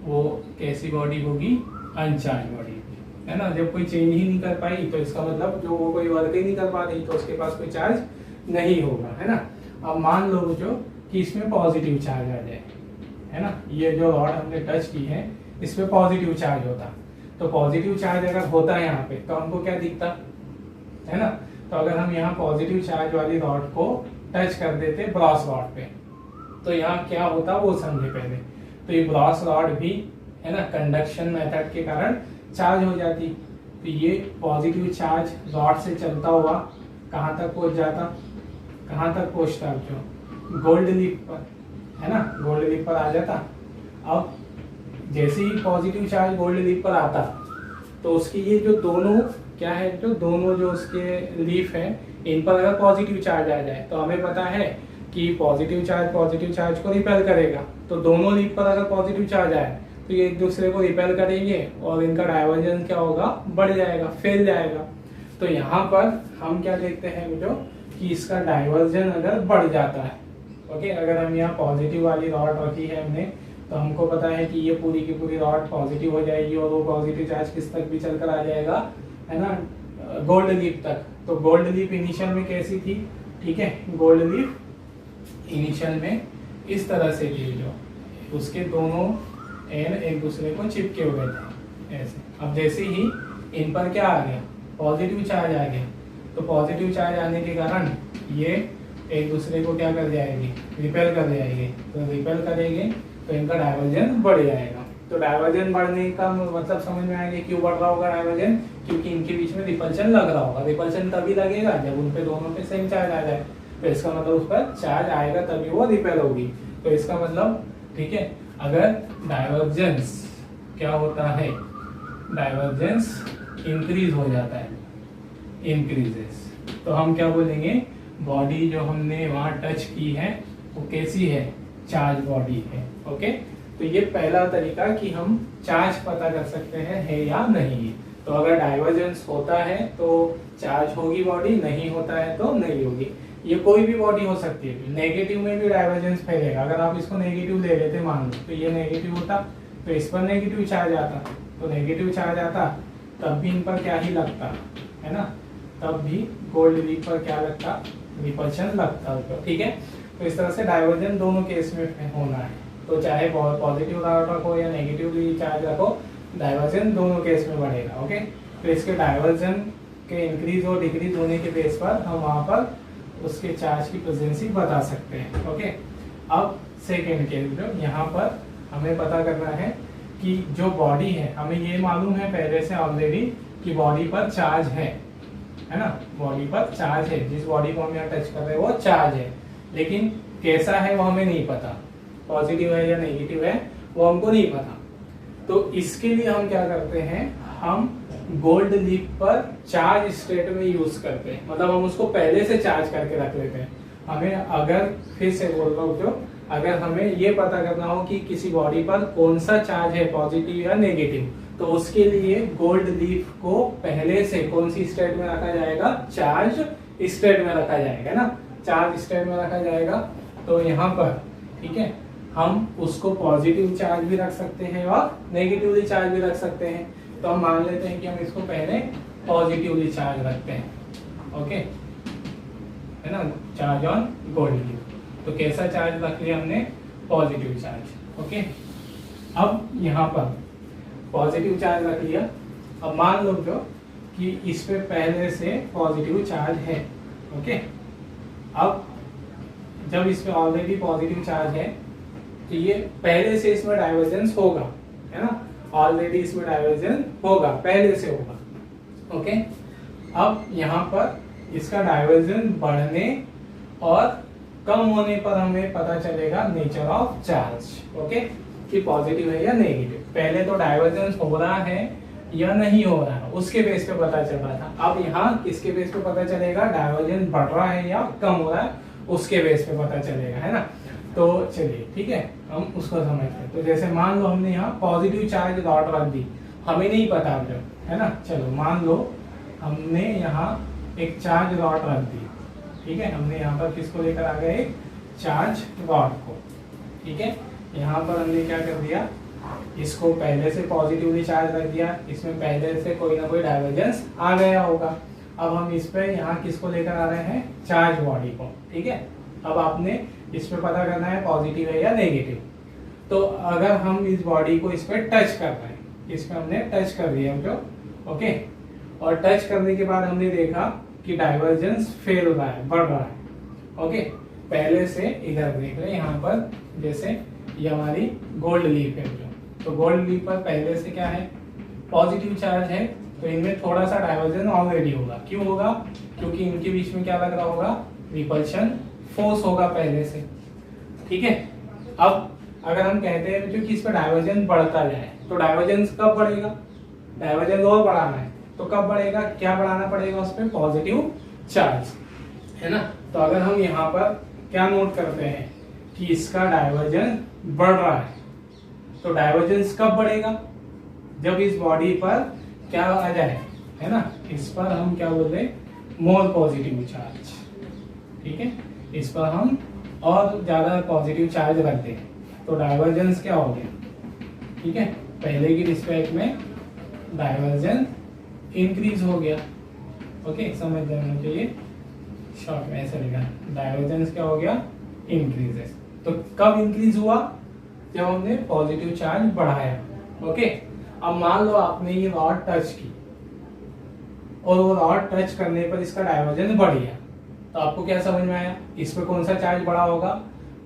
वो कैसी बॉडी होगी, अनचार्ज बॉडी, है ना। जब कोई चेंज ही नहीं कर पाई तो इसका मतलब जो वो कोई वर्क ही नहीं कर पा रही, तो उसके पास कोई चार्ज नहीं होगा, है ना। अब मान लो जो कि इसमें पॉजिटिव चार्ज आ जाए, है ना। ये जो रॉड हमने टच की है इस पे पॉजिटिव चार्ज होता, तो पॉजिटिव चार्ज अगर होता है यहाँ पे तो हमको क्या दिखता है ना। तो अगर हम यहाँ पॉजिटिव चार्ज वाली रॉड को टच कर देते ब्रॉस रॉड पे, तो यहाँ क्या होता वो समझे पहले। तो ये ब्रॉस रॉड भी है ना कंडक्शन मेथड के कारण चार्ज हो जाती, तो ये पॉजिटिव चार्ज रॉड से चलता हुआ कहाँ तक पहुंच जाता, कहाँ तक पहुंचता जो गोल्ड लीफ पर, है ना, गोल्ड लीफ पर आ जाता। अब जैसे ही पॉजिटिव चार्ज गोल्ड लीफ पर आता तो उसकी ये जो दोनों क्या है, जो दोनों जो उसके लीफ है इन पर अगर पॉजिटिव चार्ज आ जाए तो हमें पता है कि पॉजिटिव चार्ज को रिपेल करेगा। तो दोनों लीफ पर अगर पॉजिटिव चार्ज आए तो ये एक दूसरे को रिपेल करेंगे और इनका डाइवर्जेंस क्या होगा, बढ़ जाएगा, फैल जाएगा। तो यहाँ पर हम क्या देखते हैं बेटो कि इसका डाइवर्जन अगर बढ़ जाता है, ओके। अगर हम यहाँ पॉजिटिव वाली रॉड रखी है हमने तो हमको पता है कि ये पूरी की पूरी रॉड पॉजिटिव हो जाएगी और वो पॉजिटिव चार्ज किस तक भी चलकर आ जाएगा, है ना, गोल्ड लीफ तक। तो गोल्ड लीफ इनिशियल में कैसी थी, ठीक है, गोल्ड लीफ इनिशियल में इस तरह से थी जो उसके दोनों एंड एक दूसरे को चिपके हुए थे ऐसे। अब जैसे ही इन पर क्या आ गया, पॉजिटिव चार्ज आ गया, तो पॉजिटिव चार्ज आने के कारण ये एक दूसरे को क्या कर जाएगी, रिपेल कर जाएगी। तो रिपेल करेंगे तो इनका डाइवर्जन बढ़ जाएगा। तो डाइवर्जन बढ़ने का मतलब समझ में आएगा क्यों बढ़ रहा होगा डाइवर्जन, क्योंकि इनके बीच में रिपल्शन लग रहा होगा। रिपल्शन तभी लगेगा जब उन पे दोनों पे सेम चार्ज आ जाए, तो इसका मतलब उस पर चार्ज आएगा तभी वो रिपेल होगी। तो इसका मतलब ठीक है, अगर डाइवर्जेंस क्या होता है, डाइवर्जेंस इंक्रीज हो जाता है, इंक्रीजेस, तो हम क्या बोलेंगे, बॉडी जो हमने वहां टच की है वो कैसी है, चार्ज बॉडी है, ओके। तो ये पहला तरीका कि हम चार्ज पता कर सकते हैं है या नहीं। तो अगर डाइवर्जेंस होता है तो चार्ज होगी बॉडी, नहीं होता है तो नहीं होगी। ये कोई भी बॉडी हो सकती है, नेगेटिव में भी डाइवर्जेंस फैलेगा। अगर आप इसको नेगेटिव ले लेते मान लो, तो ये नेगेटिव होता तो इस पर नेगेटिव चार्ज आता, तो नेगेटिव चार्ज आता तब भी इन पर क्या ही लगता, है ना, तब भी गोल्ड लीफ पर क्या लगता, रिपल्शन लगता, ठीक है। तो इस तरह से डाइवर्जन दोनों केस में होना है। तो चाहे पॉजिटिव चार्ज रखो या नेगेटिवली चार्ज रखो, डाइवर्जन दोनों केस में बढ़ेगा, ओके। तो इसके डाइवर्जन के इंक्रीज और डिक्रीज होने के बेस पर हम वहां पर उसके चार्ज की प्रेजेंसी बता सकते हैं, ओके। अब सेकेंड केस जो यहाँ पर हमें पता करना है कि जो बॉडी है, हमें ये मालूम है पहले से ऑलरेडी कि बॉडी पर चार्ज है ना, बॉडी पर चार्ज है, जिस बॉडी को हम यहाँ टच कर रहे हैं वो चार्ज है, लेकिन कैसा है वो हमें नहीं पता, पॉजिटिव है या नेगेटिव है वो हमको नहीं पता। तो इसके लिए हम क्या करते हैं, हम गोल्ड लीफ पर चार्ज स्टेट में यूज करते हैं, मतलब हम उसको पहले से चार्ज करके रख लेते हैं। हमें अगर फिर से बोल रहा हूँ, जो अगर हमें ये पता करना हो कि किसी बॉडी पर कौन सा चार्ज है, पॉजिटिव या नेगेटिव, तो उसके लिए गोल्ड लीफ को पहले से कौन सी स्टेट में रखा जाएगा, चार्ज स्टेट में रखा जाएगा ना, चार्ज स्टेट में रखा जाएगा। तो यहाँ पर ठीक है, हम उसको पॉजिटिव चार्ज भी रख सकते हैं और नेगेटिवली चार्ज भी रख सकते हैं। तो हम मान लेते हैं कि हम इसको पहले पॉजिटिवली चार्ज रखते हैं, ओके, है ना, चार्ज ऑन गोल्ड लीफ। तो कैसा चार्ज रख लिया हमने, पॉजिटिव चार्ज, ओके। अब यहाँ पर पॉजिटिव चार्ज रख लिया। अब मान लो जो कि इस पे पहले से पॉजिटिव चार्ज है, ओके। अब जब इस पे ऑलरेडी पॉजिटिव चार्ज है तो ये पहले से इसमें डाइवर्जेंस होगा, है ना, ऑलरेडी इसमें डाइवर्जेंस होगा, पहले से होगा, ओके। अब यहाँ पर इसका डाइवर्जन बढ़ने और कम होने पर हमें पता चलेगा नेचर ऑफ चार्ज, ओके, कि पॉजिटिव है या नेगेटिव। पहले तो डाइवर्जेंस हो रहा है या नहीं हो रहा है उसके बेस पे पता चल रहा था। अब यहाँ किसके बेस पे पता चलेगा, डाइवर्जेंस बढ़ रहा है या कम हो रहा है उसके बेस पे पता चलेगा, है ना। तो चलिए ठीक है, हम उसको समझते हैं। तो जैसे मान लो हमने यहाँ पॉजिटिव चार्ज डॉट रख दी, हमें नहीं पता जब, है ना। चलो मान लो हमने यहाँ एक चार्ज रॉड रख दी, ठीक है, हमने यहाँ पर किसको लेकर आ गए, एक चार्ज रॉड को, ठीक है। यहाँ पर हमने क्या कर दिया, इसको पहले से पॉजिटिवली चार्ज रख दिया, इसमें पहले से कोई ना कोई डाइवर्जेंस आ गया होगा। अब हम इस पे यहाँ किसको लेकर आ रहे हैं, चार्ज बॉडी को, ठीक है। अब आपने इस पे पता करना है पॉजिटिव है या नेगेटिव। तो अगर हम इस बॉडी को इस पे टच कर रहे हैं, इस पे हमने टच कर दिया जो, ओके, और टच करने के बाद हमने देखा कि डाइवर्जेंस फेल हो रहा है, बढ़ रहा है, ओके। पहले से इधर देख रहे हैं यहाँ पर, जैसे ये हमारी गोल्ड लीफ है जो, तो गोल्ड लीफ पर पहले से क्या है, पॉजिटिव चार्ज है, तो इनमें थोड़ा सा डाइवर्जन ऑलरेडी होगा। क्यों होगा? क्योंकि इनके बीच में क्या लग रहा होगा, रिपल्शन फोर्स होगा पहले से, ठीक है। अब अगर हम कहते हैं जो कि इस पर डाइवर्जन बढ़ता जाए, तो डाइवर्जेंस कब बढ़ेगा, डाइवर्जेंस और बढ़ाना है तो कब बढ़ेगा, क्या बढ़ाना पड़ेगा उस पर, पॉजिटिव चार्ज, है ना। तो अगर हम यहाँ पर क्या नोट करते हैं कि इसका डाइवर्जन बढ़ रहा है, तो डाइवर्जेंस कब बढ़ेगा, जब इस बॉडी पर क्या आ जाए, है ना, इस पर हम क्या बोलते हैं, मोर पॉजिटिव चार्ज, ठीक है, इस पर हम और ज्यादा पॉजिटिव चार्ज रखते हैं, तो डाइवर्जेंस क्या हो गया, ठीक है, पहले की रिस्पेक्ट में डाइवर्जेंस इंक्रीज हो गया, ओके, समझ जाना चाहिए, शॉर्ट में ऐसा लिखा, डाइवर्जेंस क्या हो गया, इंक्रीजेस। तो कब इंक्रीज हुआ, जब हमने पॉजिटिव चार्ज बढ़ाया, ओके। अब मान लो आपने ये रॉड टच की और वो रॉड टच करने पर इसका डाइवर्जेंस बढ़ गया, तो आपको क्या समझ में आया, इस पर कौन सा चार्ज बढ़ा होगा,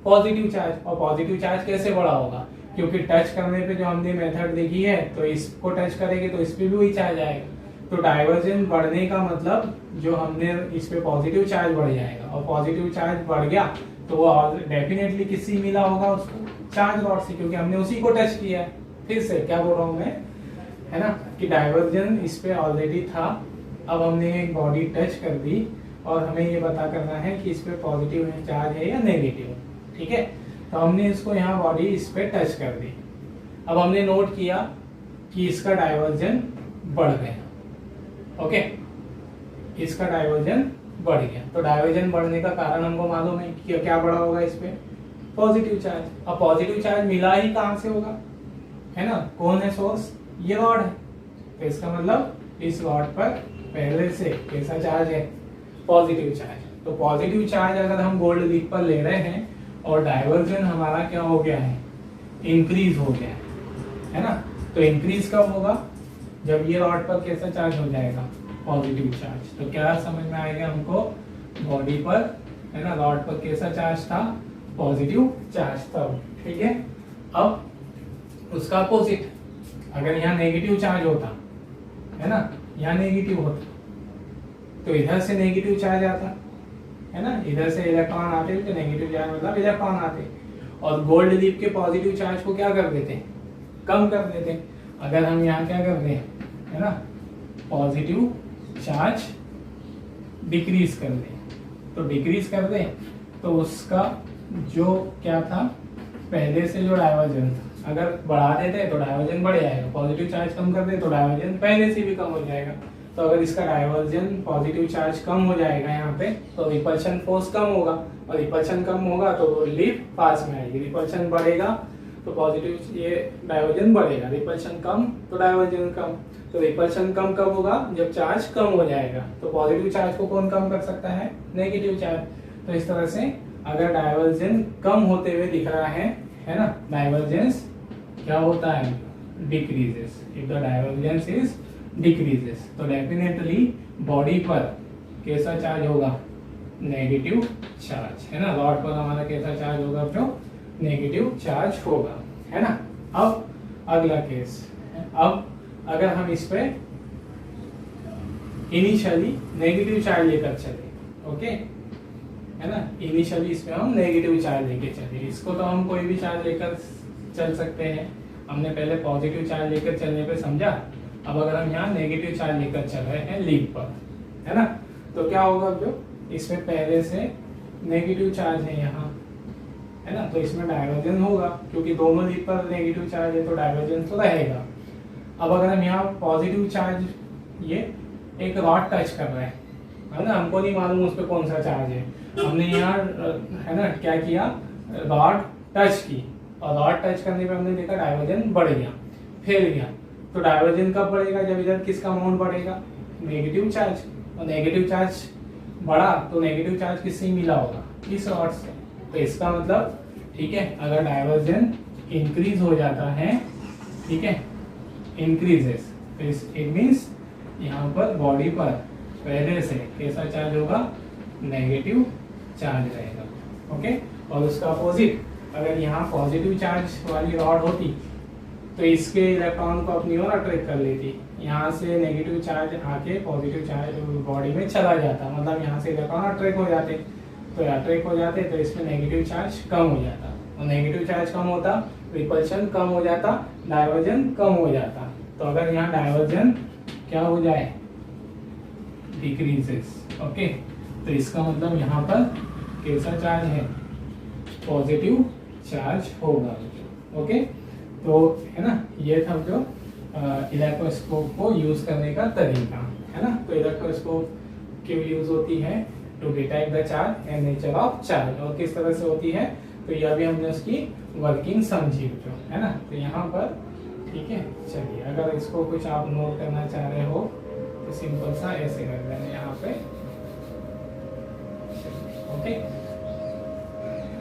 पॉजिटिव चार्ज। और पॉजिटिव चार्ज कैसे बढ़ा होगा, क्योंकि टच करने पे जो हमने मेथड देखी है, तो इसको टच करेंगे तो इस पे भी वही चार्ज आएगा, तो डाइवर्जेंस बढ़ने का मतलब जो हमने इस पे पॉजिटिव चार्ज बढ़ जाएगा, और पॉजिटिव चार्ज बढ़ गया तो वो डेफिनेटली किससे मिला होगा उसको, चार्ज रॉड से, क्योंकि हमने उसी को टच किया है। फिर से क्या बोल रहा हूँ मैं, है ना, कि डाइवर्जेंस इस पे ऑलरेडी था, अब हमने एक बॉडी टच कर दी और हमें ये पता करना है कि इस पे पॉजिटिव चार्ज है या नेगेटिव, ठीक है। तो हमने इसको यहाँ बॉडी इस पे टच कर दी, अब हमने नोट किया कि इसका डाइवर्जन बढ़ गया, ओके, इसका डाइवर्जन बढ़ गया। तो डाइवर्जन बढ़ने का कारण हमको मालूम है कि क्या बढ़ा होगा इस पे, पॉजिटिव चार्ज। अब पॉजिटिव चार्ज मिला ही कहां से होगा, है ना, कौन है सोर्स, ये रॉड है, तो इसका मतलब इस रॉड पर पहले से कैसा चार्ज है, पॉजिटिव चार्ज। तो पॉजिटिव चार्ज अगर हम गोल्ड लीफ पर ले रहे हैं और डाइवर्जन हमारा क्या हो गया है, इंक्रीज हो गया है ना, तो इंक्रीज कब होगा, जब ये रॉड पर कैसा चार्ज हो जाएगा, पॉजिटिव चार्ज। तो क्या समझ में आएगा हमको, बॉडी पर, है ना, रॉड पर कैसा चार्ज था, पॉजिटिव चार्ज था, ठीक है। अब उसका अपोजिट, अगर यहाँ नेगेटिव चार्ज होता, है ना, यहाँ नेगेटिव होता, तो इधर से नेगेटिव चार्ज आता, है ना, इधर से इलेक्ट्रॉन आते, तो नेगेटिव चार्ज मतलब इलेक्ट्रॉन आते, और गोल्ड लीफ के पॉजिटिव चार्ज को क्या कर देते, कम कर देते। अगर हम यहाँ क्या करते हैं, है ना, पॉजिटिव चार्ज डिक्रीज कर दें, तो डिक्रीज कर दें तो उसका जो क्या था, पहले से जो डाइवर्जन था, अगर बढ़ा देते तो डाइवर्जन बढ़ जाएगा, पॉजिटिव चार्ज कम कर दे तो डाइवर्जन पहले से भी कम हो जाएगा। तो अगर इसका डाइवर्जन पॉजिटिव चार्ज कम हो जाएगा यहाँ पे, तो रिपल्शन फोर्स कम होगा, और रिपल्शन कम होगा तो लीफ पास में आएगी, रिपल्शन बढ़ेगा तो पॉजिटिव ये डाइवर्जन बढ़ेगा, रिपल्शन कम तो डाइवर्जन कम। तो रिपल्शन कम कब होगा, जब चार्ज कम हो जाएगा। तो पॉजिटिव चार्ज को कौन कम कर सकता है, नेगेटिव चार्ज। तो इस तरह से अगर डाइवर्जन कम होते हुए दिख रहा है ना, डाइवर्जेंस क्या होता है, decreases. If the divergence is decreases, तो डेफिनेटली बॉडी पर कैसा चार्ज होगा, नेगेटिव चार्ज, है ना, रॉड पर हमारा कैसा चार्ज होगा, जो नेगेटिव चार्ज होगा, है ना। अब अगला केस, अब अगर हम इस पे इनिशियली नेगेटिव चार्ज लेकर चले, ओके, है ना, इनिशियली इसमें हम नेगेटिव चार्ज लेके चले, इसको तो हम कोई भी चार्ज लेकर चल सकते हैं, हमने पहले पॉजिटिव चार्ज लेकर चलने पे समझा। अब अगर हम यहाँ नेगेटिव चार्ज लेकर चल रहे हैं लीफ पर, है ना, तो क्या होगा, जो इसमें पहले से नेगेटिव चार्ज है यहाँ, है ना, तो इसमें डाइवर्जेंस होगा, क्योंकि दोनों लीफ पर नेगेटिव चार्ज है तो डाइवर्जेंस तो रहेगा। अब अगर हम यहाँ पॉजिटिव चार्ज, ये एक रॉड टच कर रहे हैं, है ना, हमको नहीं मालूम उस पर कौन सा चार्ज है, हमने यहाँ, है ना, क्या किया, रॉड टच की, और रॉड टच करने पे हमने देखा डाइवर्जन बढ़ गया, फैल गया। तो डाइवर्जन कब बढ़ेगा, जब इधर किसका अमाउंट बढ़ेगा, नेगेटिव चार्ज, और नेगेटिव चार्ज बढ़ा तो नेगेटिव चार्ज किससे मिला होगा, इस रॉड से। तो इसका मतलब ठीक है, अगर डाइवर्जन इंक्रीज हो जाता है, ठीक है, इंक्रीजेस, तो इट मीन्स यहाँ पर बॉडी पर पहले से कैसा चार्ज होगा, नेगेटिव चार्ज रहेगा। ओके, और उसका अपोजिट, अगर यहाँ पॉजिटिव चार्ज वाली रॉड होती तो इसके इलेक्ट्रॉन को अपनी ओर अट्रैक्ट कर लेती, यहाँ से नेगेटिव चार्ज आके पॉजिटिव चार्ज बॉडी में चला जाता, मतलब यहाँ से इलेक्ट्रॉन अट्रैक्ट हो जाते, तो अट्रैक्ट हो जाते तो इसमें नेगेटिव चार्ज कम हो जाता, और नेगेटिव चार्ज कम होता, रिपल्शन कम हो जाता, डाइवर्जन कम हो जाता। तो अगर यहाँ डाइवर्जन क्या हो जाए, डिक्रीजेस। ओके, तो इसका मतलब यहाँ पर कैसा चार्ज है, पॉजिटिव चार्ज होगा। ओके, तो है ना, ये था जो इलेक्ट्रोस्कोप को यूज करने का तरीका है ना। तो इलेक्ट्रोस्कोप क्यों यूज होती है, to detect the charge and nature of charge, और किस तरह से होती है, तो यह भी हमने उसकी वर्किंग समझी जो है ना। तो यहाँ पर ठीक है, चलिए अगर इसको कुछ आप नोट करना चाह रहे हो तो सिंपल सा ऐसे कर देना यहाँ पे। ओके,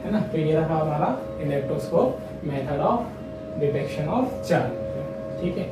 है ना। तो ये रहा हमारा electroscope method of detection of charge. ठीक है।